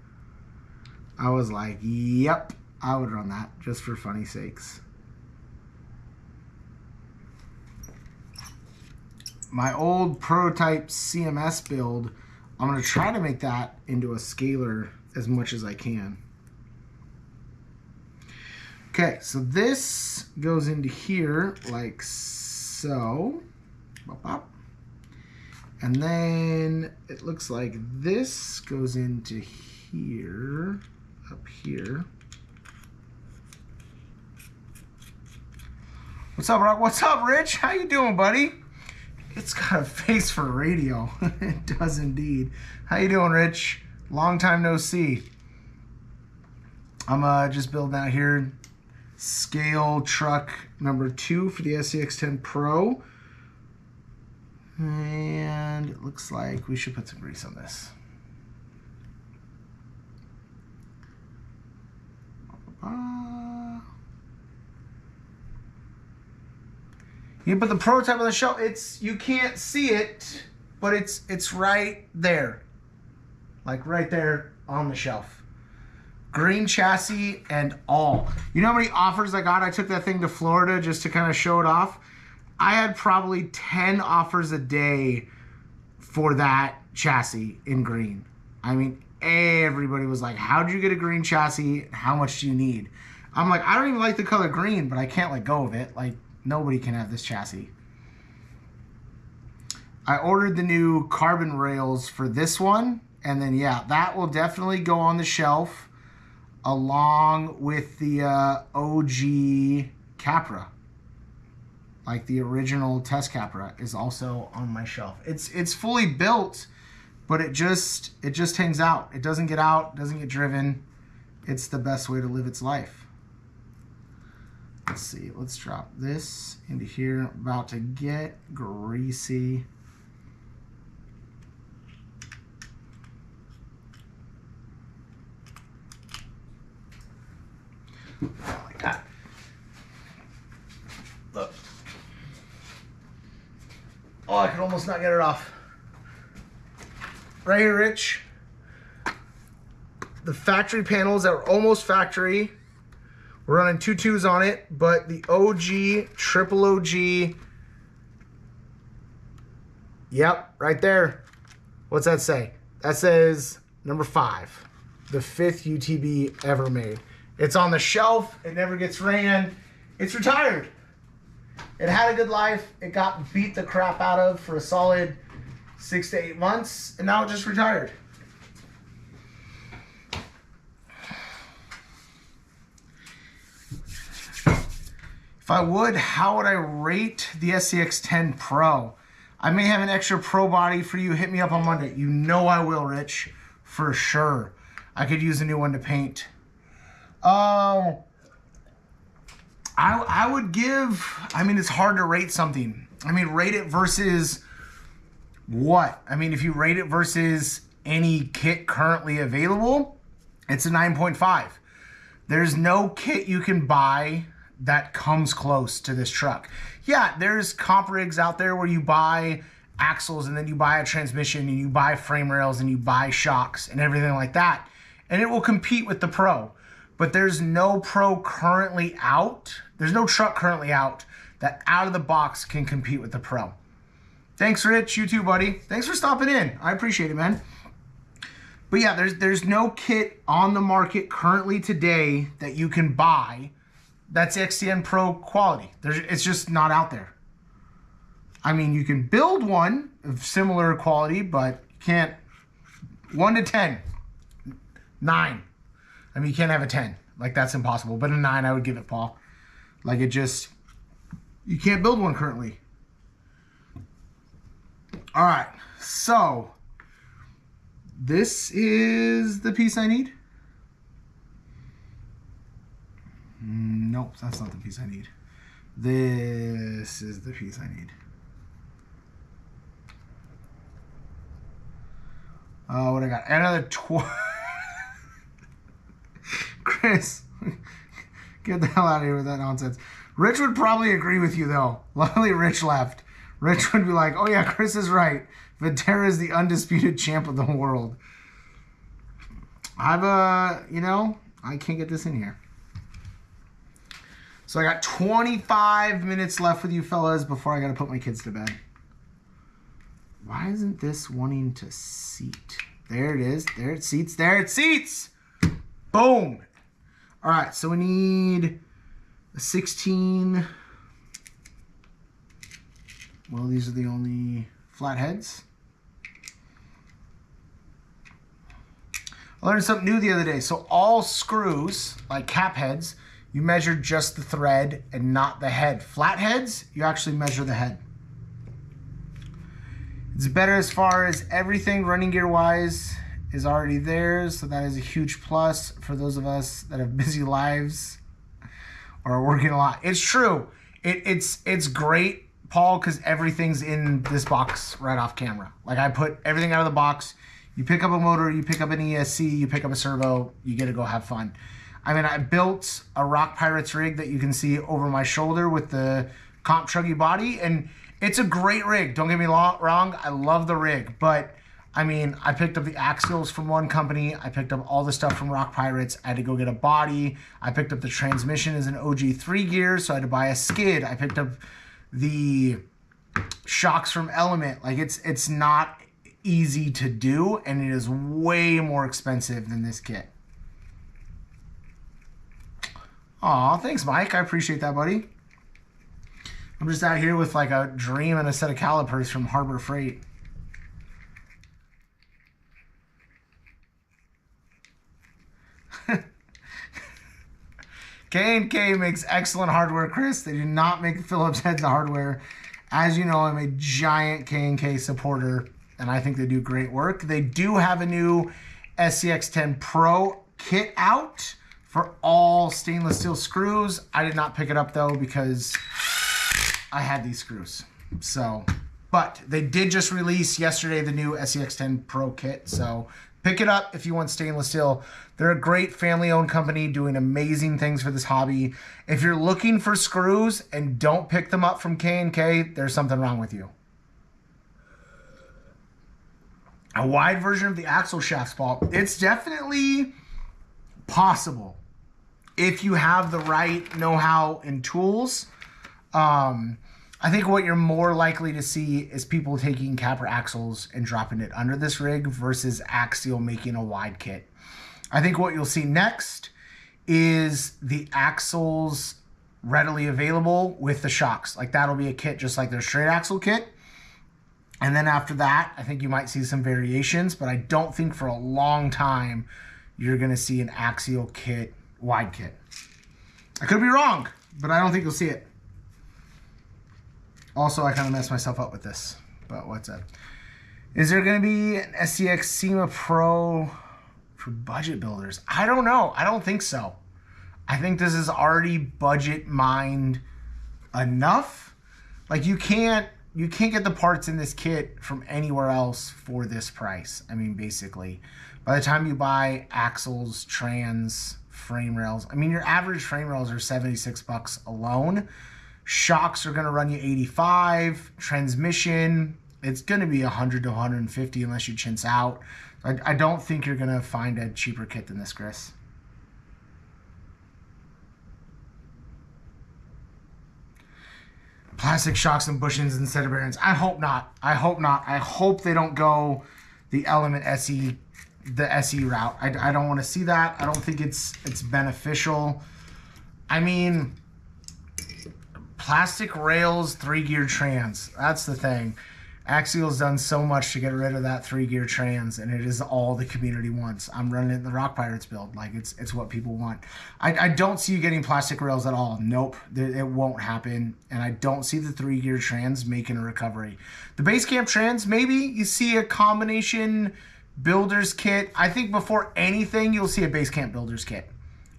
I was like, yep. I would run that just for funny sakes. My old prototype CMS build, I'm going to try to make that into a scaler as much as I can. Okay, so this goes into here like so. And then it looks like this goes into here, up here. What's up, Rock? What's up, Rich? How you doing, buddy? It's got a face for radio. It does indeed. How you doing, Rich? Long time no see. I'm just building out here scale truck number 2 for the SCX10 Pro. And it looks like we should put some grease on this. You put the prototype on the shelf. You can't see it, but it's right there. Like right there on the shelf. Green chassis and all. You know how many offers I got? I took that thing to Florida just to kind of show it off. I had probably 10 offers a day for that chassis in green. I mean, everybody was like, how'd you get a green chassis? How much do you need? I'm like, I don't even like the color green, but I can't let go of it. Like, nobody can have this chassis. I ordered the new carbon rails for this one. And then, yeah, that will definitely go on the shelf along with the OG Capra. Like the original test Capra is also on my shelf. It's fully built, but it just hangs out. It doesn't get out, doesn't get driven. It's the best way to live its life. Let's see, let's drop this into here. About to get greasy. Like that. Look. Oh, I can almost not get it off. Right here, Rich. The factory panels that were almost factory. We're running 2 2s on it, but the OG, triple OG. Yep, right there. What's that say? That says number 5. The 5th UTV ever made. It's on the shelf. It never gets ran. It's retired. It had a good life. It got beat the crap out of for a solid 6 to 8 months, and now it just retired. If I would, how would I rate the SCX10 Pro? I may have an extra Pro body for you. Hit me up on Monday. You know I will, Rich, for sure. I could use a new one to paint. I would give, I mean, it's hard to rate something. I mean, rate it versus what? I mean, if you rate it versus any kit currently available, it's a 9.5. There's no kit you can buy that comes close to this truck. Yeah, there's comp rigs out there where you buy axles and then you buy a transmission and you buy frame rails and you buy shocks and everything like that. and it will compete with the Pro. But there's no Pro currently out. There's no truck currently out that out of the box can compete with the Pro. Thanks, Rich. You too, buddy. Thanks for stopping in. I appreciate it, man. But yeah, there's no kit on the market currently today that you can buy that's XCN Pro quality. It's just not out there. I mean, you can build one of similar quality, but you can't. 1 to 10. 9. I mean, you can't have a 10. Like, that's impossible. But a 9, I would give it, Paul. Like, it just... You can't build one currently. All right. So, this is the piece I need. Nope, that's not the piece I need. This is the piece I need. What I got? Another Chris, get the hell out of here with that nonsense. Rich would probably agree with you, though. Luckily, Rich left. Rich would be like, oh, yeah, Chris is right. Viterra is the undisputed champ of the world. I can't get this in here. So I got 25 minutes left with you fellas before I got to put my kids to bed. Why isn't this wanting to seat? There it is. There it seats. There it seats. Boom. All right, so we need a 16. Well, these are the only flat heads. I learned something new the other day. So all screws, like cap heads, you measure just the thread and not the head. Flat heads, you actually measure the head. It's better as far as everything running gear wise is already there, so that is a huge plus for those of us that have busy lives or are working a lot. It's true. It's great, Paul, because everything's in this box right off camera. Like, I put everything out of the box. You pick up a motor, you pick up an ESC, you pick up a servo, you get to go have fun. I mean, I built a Rock Pirates rig that you can see over my shoulder with the Comp Chuggy body, and it's a great rig. Don't get me wrong. I love the rig, but I mean, I picked up the axials from one company. I picked up all the stuff from Rock Pirates. I had to go get a body. I picked up the transmission as an OG3 gear, so I had to buy a skid. I picked up the shocks from Element. Like, it's not easy to do, and it is way more expensive than this kit. Aw, thanks, Mike. I appreciate that, buddy. I'm just out here with like a dream and a set of calipers from Harbor Freight. K&K makes excellent hardware, Chris. They do not make Phillips heads of hardware. As you know, I'm a giant K&K supporter, and I think they do great work. They do have a new SCX10 Pro kit out for all stainless steel screws. I did not pick it up, though, because I had these screws. So, but they did just release yesterday the new SCX10 Pro kit. So pick it up if you want stainless steel. They're a great family-owned company doing amazing things for this hobby. If you're looking for screws and don't pick them up from K&K, there's something wrong with you. A wide version of the axle shafts, Paul. It's definitely possible if you have the right know-how and tools. I think what you're more likely to see is people taking Capra axles and dropping it under this rig versus Axial making a wide kit. I think what you'll see next is the axles readily available with the shocks. Like, that'll be a kit just like their straight axle kit. And then after that, I think you might see some variations, but I don't think for a long time you're going to see an Axial kit, wide kit. I could be wrong, but I don't think you'll see it. Also, I kind of messed myself up with this, but what's up? Is there going to be an SCX SEMA Pro for budget builders? I don't know. I don't think so. I think this is already budget mined enough. Like, you can't get the parts in this kit from anywhere else for this price. I mean, basically, by the time you buy axles, trans, frame rails, I mean, your average frame rails are $76 alone. Shocks are going to run you $85. Transmission, It's going to be 100 to 150 unless you chintz out. I don't think you're going to find a cheaper kit than this, Chris. Plastic shocks and bushings instead of bearings. I hope not. I hope not. I hope they don't go the Element SE, the SE route. I don't want to see that. I don't think it's beneficial. I mean, plastic rails, 3-gear trans. That's the thing. Axial's done so much to get rid of that 3-gear trans, and it is all the community wants. I'm running it in the Rock Pirates build. Like, it's what people want. I don't see you getting plastic rails at all. Nope. It won't happen. And I don't see the 3-gear trans making a recovery. The Basecamp trans, maybe you see a combination builder's kit. I think before anything, you'll see a Basecamp builder's kit.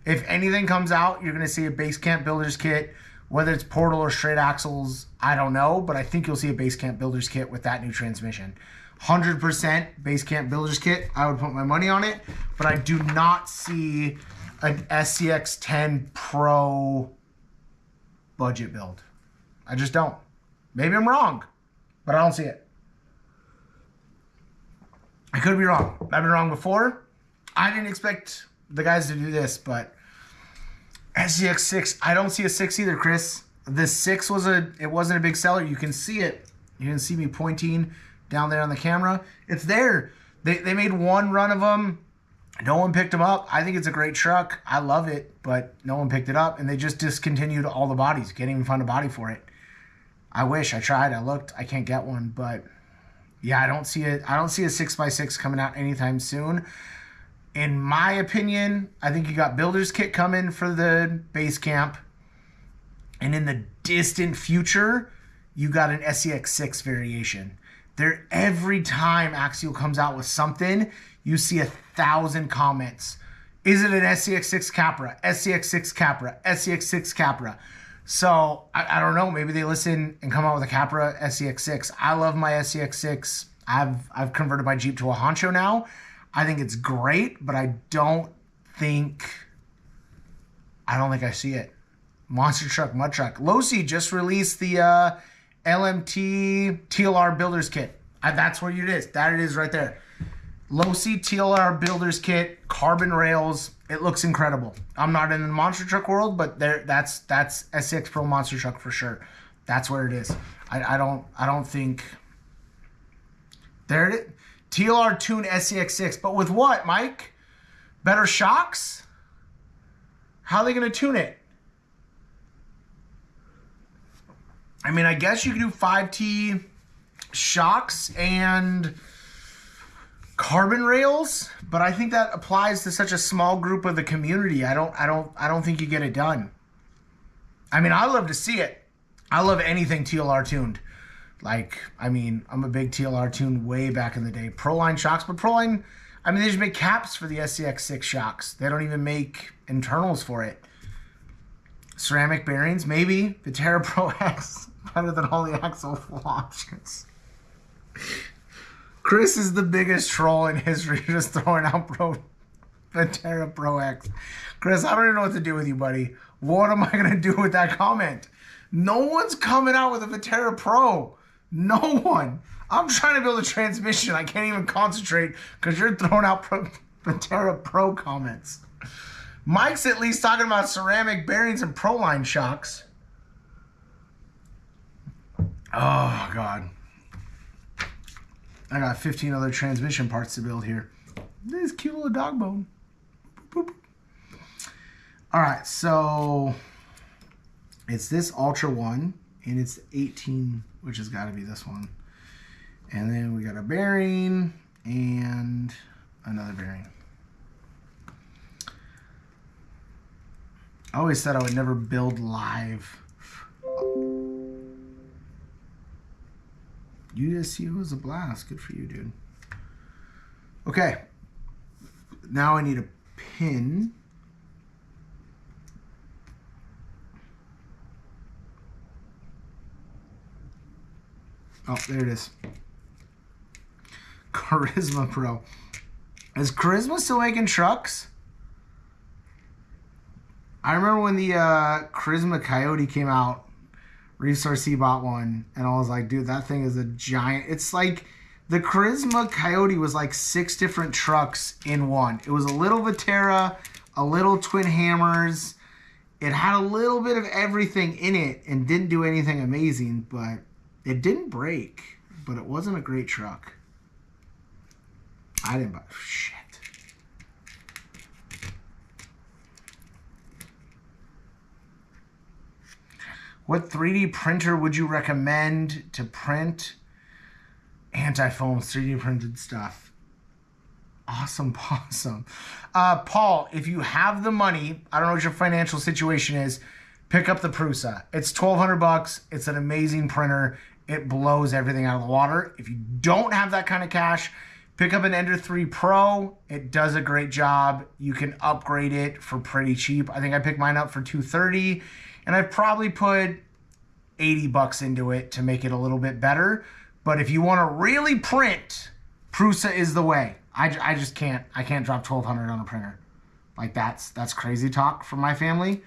If anything comes out, you're going to see a Basecamp builder's kit. Whether it's portal or straight axles, I don't know, but I think you'll see a Basecamp builder's kit with that new transmission. 100% Basecamp builder's kit, I would put my money on it, but I do not see an SCX 10 Pro budget build. I just don't. Maybe I'm wrong, but I don't see it. I could be wrong. I've been wrong before. I didn't expect the guys to do this, but SCX 6, I don't see a 6 either, Chris. The 6 wasn't a big seller. You can see it. You can see me pointing down there on the camera. It's there. They made one run of them. No one picked them up. I think it's a great truck. I love it, but no one picked it up, and they just discontinued all the bodies. Can't even find a body for it. I wish. I tried. I looked. I can't get one, but yeah, I don't see it. I don't see a 6x6 coming out anytime soon. In my opinion, I think you got builder's kit coming for the Basecamp. And in the distant future, you got an SCX6 variation. Every time Axial comes out with something, you see 1,000 comments. Is it an SCX6 Capra? SCX6 Capra? SCX6 Capra? So, I don't know. Maybe they listen and come out with a Capra SCX6. I love my SCX6. I've converted my Jeep to a Honcho now. I think it's great, but I don't think I see it. Monster truck, mud truck. Losi just released the LMT TLR Builders Kit. That's where it is. That it is right there. Losi TLR Builders Kit, carbon rails. It looks incredible. I'm not in the monster truck world, but that's SCX Pro monster truck for sure. That's where it is. I don't think there it is. TLR tuned SCX6, but with what, Mike? Better shocks? How are they going to tune it? I mean, I guess you could do 5T shocks and carbon rails, but I think that applies to such a small group of the community. I don't think you get it done. I mean, I love to see it. I love anything TLR tuned. Like, I mean, I'm a big TLR tune way back in the day. Proline shocks, but Proline, I mean, they just make caps for the SCX6 shocks. They don't even make internals for it. Ceramic bearings, maybe. Viterra Pro X, better than all the axle full options. Chris is the biggest troll in history, just throwing out Viterra Pro X. Chris, I don't even know what to do with you, buddy. What am I going to do with that comment? No one's coming out with a Viterra Pro. No one. I'm trying to build a transmission. I can't even concentrate because you're throwing out Viterra Pro comments. Mike's at least talking about ceramic bearings and Proline shocks. Oh, God. I got 15 other transmission parts to build here. This cute little dog bone. Boop, boop. All right, so it's this Ultra one, and it's 18, which has got to be this one. And then we got a bearing and another bearing. I always said I would never build live. USC was a blast. Good for you, dude. Okay. Now I need a pin. Oh, there it is. Charisma Pro. Is Charisma still making trucks? I remember when the Charisma Coyote came out. Reese RC bought one, and I was like, dude, that thing is a giant. It's like the Charisma Coyote was like 6 different trucks in one. It was a little Vitara, a little Twin Hammers. It had a little bit of everything in it and didn't do anything amazing, but it didn't break. But it wasn't a great truck. I didn't buy shit. What 3D printer would you recommend to print anti-foam 3D printed stuff? Awesome possum. Paul, if you have the money, I don't know what your financial situation is, pick up the Prusa. It's $1,200. It's an amazing printer. It blows everything out of the water. If you don't have that kind of cash, pick up an Ender 3 Pro. It does a great job. You can upgrade it for pretty cheap. I think I picked mine up for $230, and I've probably put $80 into it to make it a little bit better. But if you want to really print, Prusa is the way. I just can't. I can't drop $1,200 on a printer. Like that's crazy talk from my family.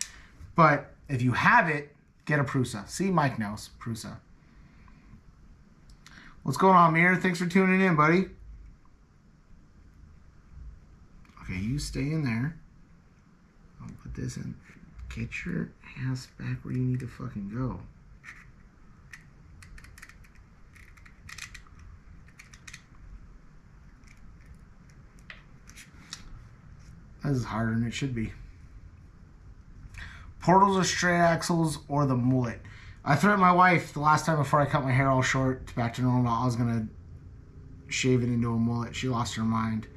But if you have it, get a Prusa. See, Mike knows Prusa. What's going on, Mir? Thanks for tuning in, buddy. Okay, you stay in there. I'll put this in. Get your ass back where you need to fucking go. This is harder than it should be. Portals or straight axles or the mullet? I threatened my wife the last time before I cut my hair all short back to normal. I was going to shave it into a mullet. She lost her mind.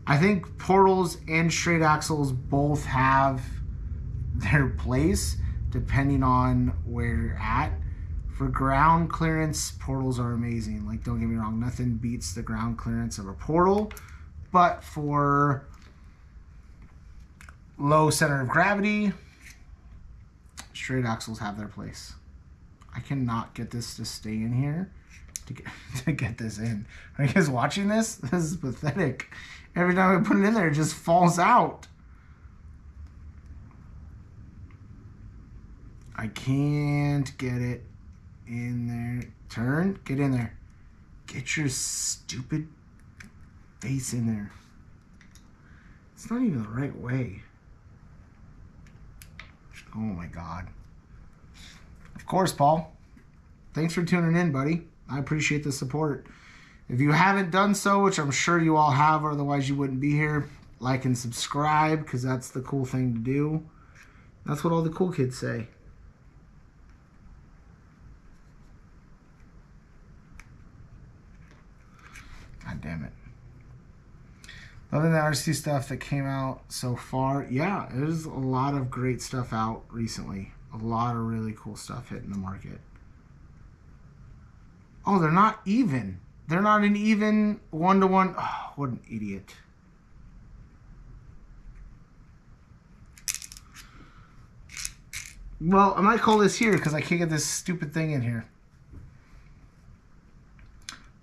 I think portals and straight axles both have their place depending on where you're at. For ground clearance, portals are amazing. Like, don't get me wrong, nothing beats the ground clearance of a portal. But for low center of gravity, straight axles have their place. I cannot get this to stay in here to get this in. Are you guys watching this? This is pathetic. Every time I put it in there, it just falls out. I can't get it in there. Turn. Get in there. Get your stupid face in there. It's not even the right way. Oh my God. Of course, Paul. Thanks for tuning in, buddy. I appreciate the support. If you haven't done so, which I'm sure you all have, or otherwise you wouldn't be here, like and subscribe, because that's the cool thing to do. That's what all the cool kids say. God damn it. Loving the RC stuff that came out so far. Yeah, there's a lot of great stuff out recently. A lot of really cool stuff hitting the market. Oh, they're not even. They're not an even one-to-one. Oh, what an idiot. Well, I might call this here because I can't get this stupid thing in here.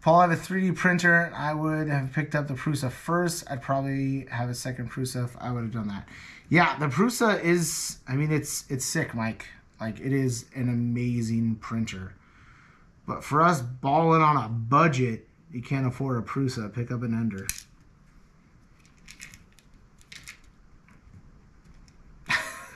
Paul, I have a 3D printer. I would have picked up the Prusa first. I'd probably have a second Prusa if I would have done that. Yeah, the Prusa is, I mean, it's sick, Mike. Like, it is an amazing printer. But for us balling on a budget, you can't afford a Prusa. Pick up an Ender.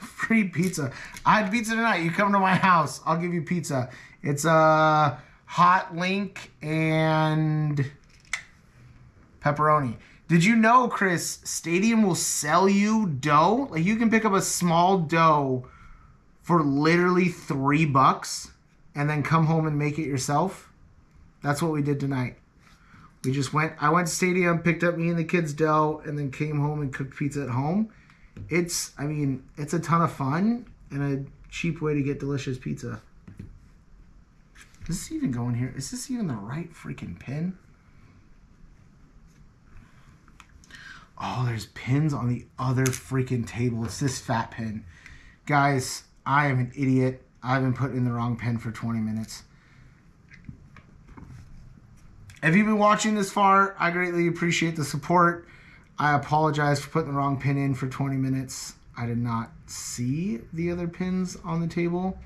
Free pizza. I had pizza tonight. You come to my house. I'll give you pizza. It's hot link and pepperoni. Did you know, Chris, Stadium will sell you dough? Like, you can pick up a small dough for literally $3 and then come home and make it yourself. That's what we did tonight. We just went, I went to Stadium, picked up me and the kids' dough, and then came home and cooked pizza at home. It's, I mean, it's a ton of fun and a cheap way to get delicious pizza. Is this even going here? Is this even the right freaking pin? Oh, there's pins on the other freaking table. It's this fat pin. Guys, I am an idiot. I've been putting in the wrong pin for 20 minutes. If you've been watching this far, I greatly appreciate the support. I apologize for putting the wrong pin in for 20 minutes. I did not see the other pins on the table.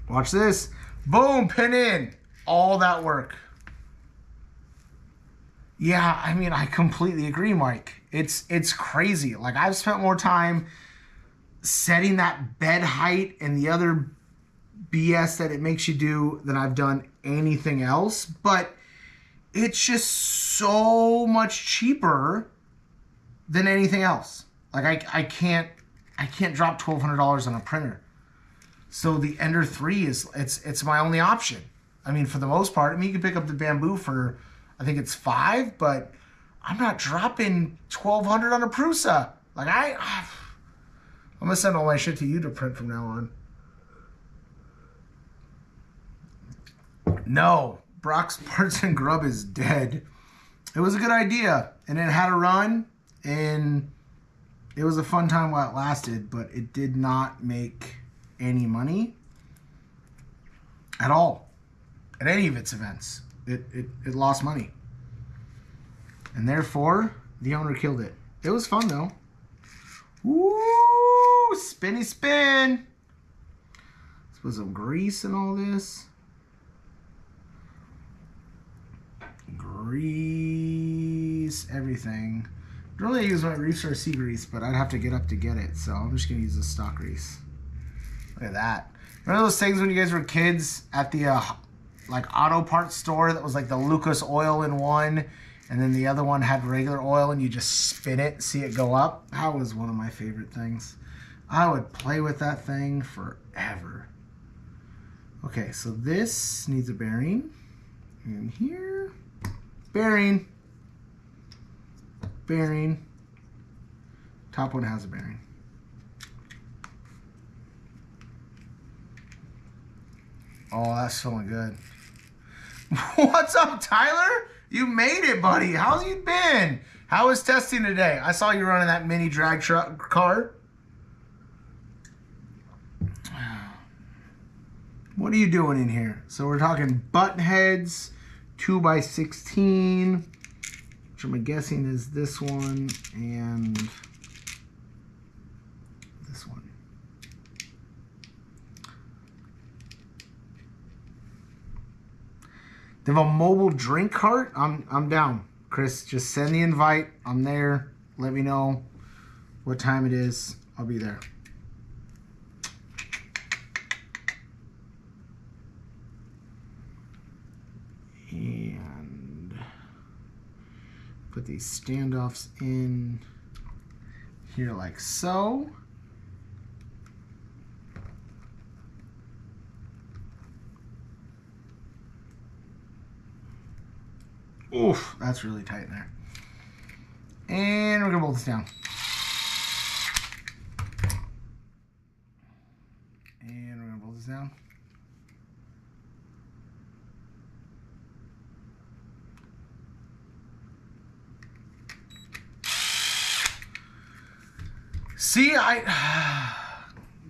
Watch this. Boom, pin in. All that work. Yeah, I mean, I completely agree, Mike. It's crazy. Like, I've spent more time setting that bed height and the other BS that it makes you do than I've done anything else. But it's just so much cheaper than anything else. Like, I can't drop $1,200 on a printer. So the Ender 3 it's my only option. I mean, for the most part, I mean, you can pick up the Bamboo for, I think it's $5, but I'm not dropping $1,200 on a Prusa. Like, I'm gonna send all my shit to you to print from now on. No, Brock's Parts and Grub is dead. It was a good idea, and it had a run, and it was a fun time while it lasted, but it did not make any money at all at any of its events. It lost money, and therefore the owner killed it. It was fun though. Woo! Spinny spin. Let's put some grease in all this. Grease everything. Normally I use my Reefs RC grease, but I'd have to get up to get it, so I'm just gonna use the stock grease. Look at that. Remember those things when you guys were kids at the like auto parts store that was like the Lucas oil in one, and then the other one had regular oil, and you just spin it, see it go up? That was one of my favorite things. I would play with that thing forever. Okay, so this needs a bearing. In here, bearing. Bearing. Top one has a bearing. Oh, that's feeling good. What's up, Tyler? You made it, buddy. How's you been? How was testing today? I saw you running that mini drag truck car. What are you doing in here? So we're talking button heads, 2x16, which I'm guessing is this one and this one. They have a mobile drink cart. I'm down. Chris, just send the invite. I'm there. Let me know what time it is. I'll be there. And put these standoffs in here like so. Oof, that's really tight in there. And we're gonna bolt this down. And we're gonna bolt this down. See,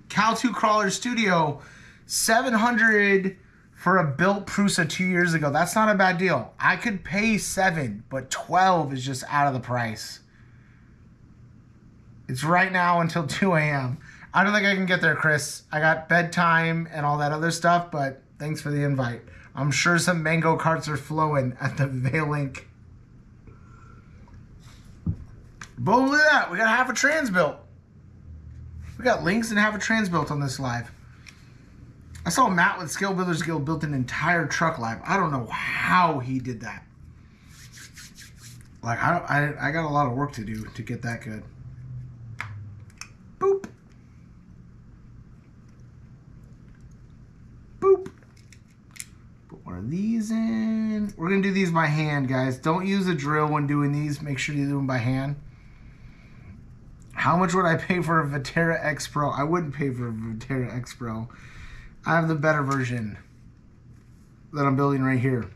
Cal 2 Crawler Studio, 700 for a built Prusa 2 years ago. That's not a bad deal. I could pay 7, but 12 is just out of the price. It's right now until 2 a.m. I don't think I can get there, Chris. I got bedtime and all that other stuff, but thanks for the invite. I'm sure some mango carts are flowing at the Vailink. Boom, look at that. We got half a trans built. We got links and half a trans built on this live. I saw Matt with Scale Builders Guild built an entire truck live. I don't know how he did that. Like, I got a lot of work to do to get that good. Boop. Boop. Put one of these in. We're going to do these by hand, guys. Don't use a drill when doing these. Make sure you do them by hand. How much would I pay for a Viterra X Pro? I wouldn't pay for a Viterra X Pro. I have the better version that I'm building right here.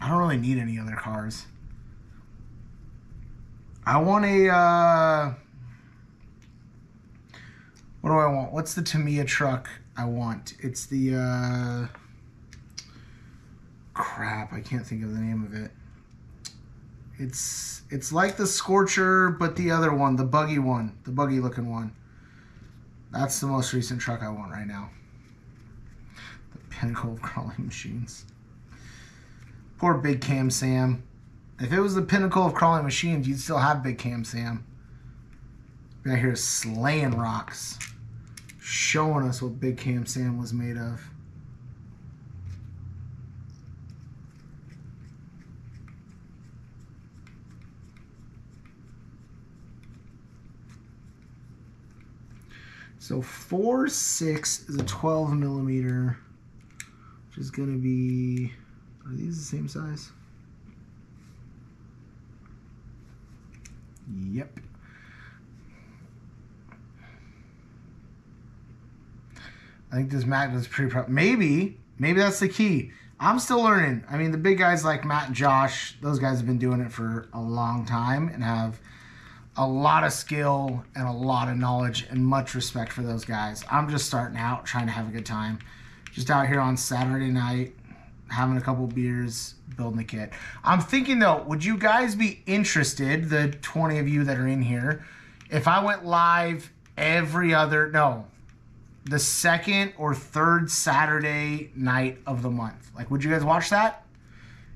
I don't really need any other cars. I want a, what do I want? What's the Tamiya truck I want? It's the, crap, I can't think of the name of it. It's like the Scorcher, but the other one, the buggy looking one. That's the most recent truck I want right now. The pinnacle of crawling machines. Poor Big Cam Sam. If it was the pinnacle of crawling machines, you'd still have Big Cam Sam. Right here slaying rocks. Showing us what Big Cam Sam was made of. So 4.6 is a 12 millimeter, which is going to be, are these the same size? Yep. I think this Magnum is pretty proud. Maybe that's the key. I'm still learning. I mean, the big guys like Matt and Josh, those guys have been doing it for a long time and have a lot of skill and a lot of knowledge, and much respect for those guys. I'm just starting out, trying to have a good time. Just out here on Saturday night, having a couple beers, building the kit. I'm thinking though, would you guys be interested, the 20 of you that are in here, if I went live the second or third Saturday night of the month? Like, would you guys watch that?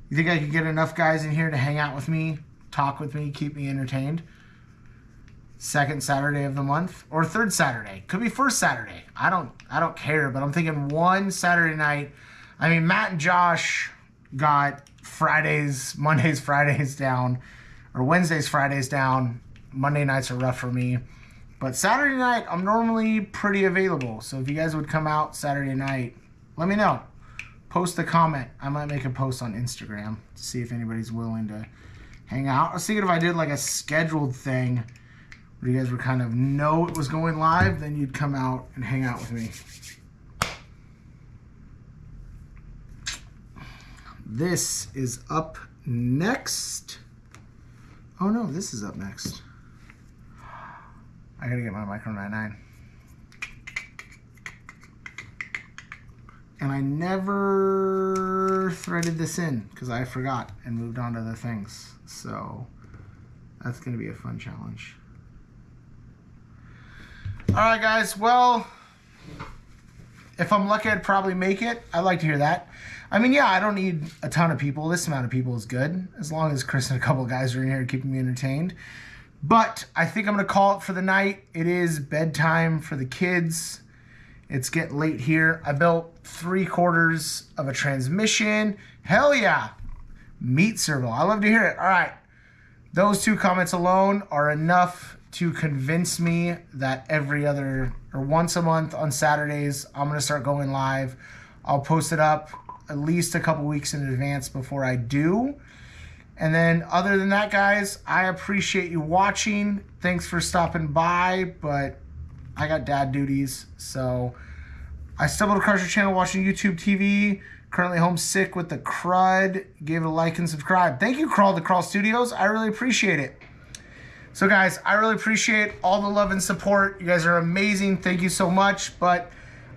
You think I could get enough guys in here to hang out with me, talk with me, keep me entertained? Second Saturday of the month or third Saturday. Could be first Saturday. I don't care, but I'm thinking one Saturday night. I mean, Matt and Josh got Mondays, Fridays down, or Wednesdays, Fridays down. Monday nights are rough for me. But Saturday night, I'm normally pretty available. So if you guys would come out Saturday night, let me know. Post a comment. I might make a post on Instagram to see if anybody's willing to hang out. I was thinking if I did like a scheduled thing where you guys would kind of know it was going live, then you'd come out and hang out with me. This is up next. Oh no, this is up next. I gotta get my Micro 99. And I never threaded this in because I forgot and moved on to other things. So that's gonna be a fun challenge. All right, guys. Well, if I'm lucky, I'd probably make it. I'd like to hear that. I mean, yeah, I don't need a ton of people. This amount of people is good, as long as Chris and a couple of guys are in here keeping me entertained. But I think I'm going to call it for the night. It is bedtime for the kids. It's getting late here. I built 3/4 of a transmission. Hell yeah. Meat servo. I love to hear it. All right. Those 2 comments alone are enough to convince me that once a month on Saturdays, I'm going to start going live. I'll post it up at least a couple weeks in advance before I do. And then other than that, guys, I appreciate you watching. Thanks for stopping by, but I got dad duties. So I stumbled across your channel watching YouTube TV. Currently homesick with the crud. Give it a like and subscribe. Thank you, Crawl to Crawl Studios. I really appreciate it. So guys, I really appreciate all the love and support. You guys are amazing. Thank you so much. But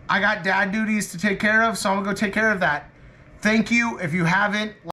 I got dad duties to take care of, so I'm going to go take care of that. Thank you. If you haven't,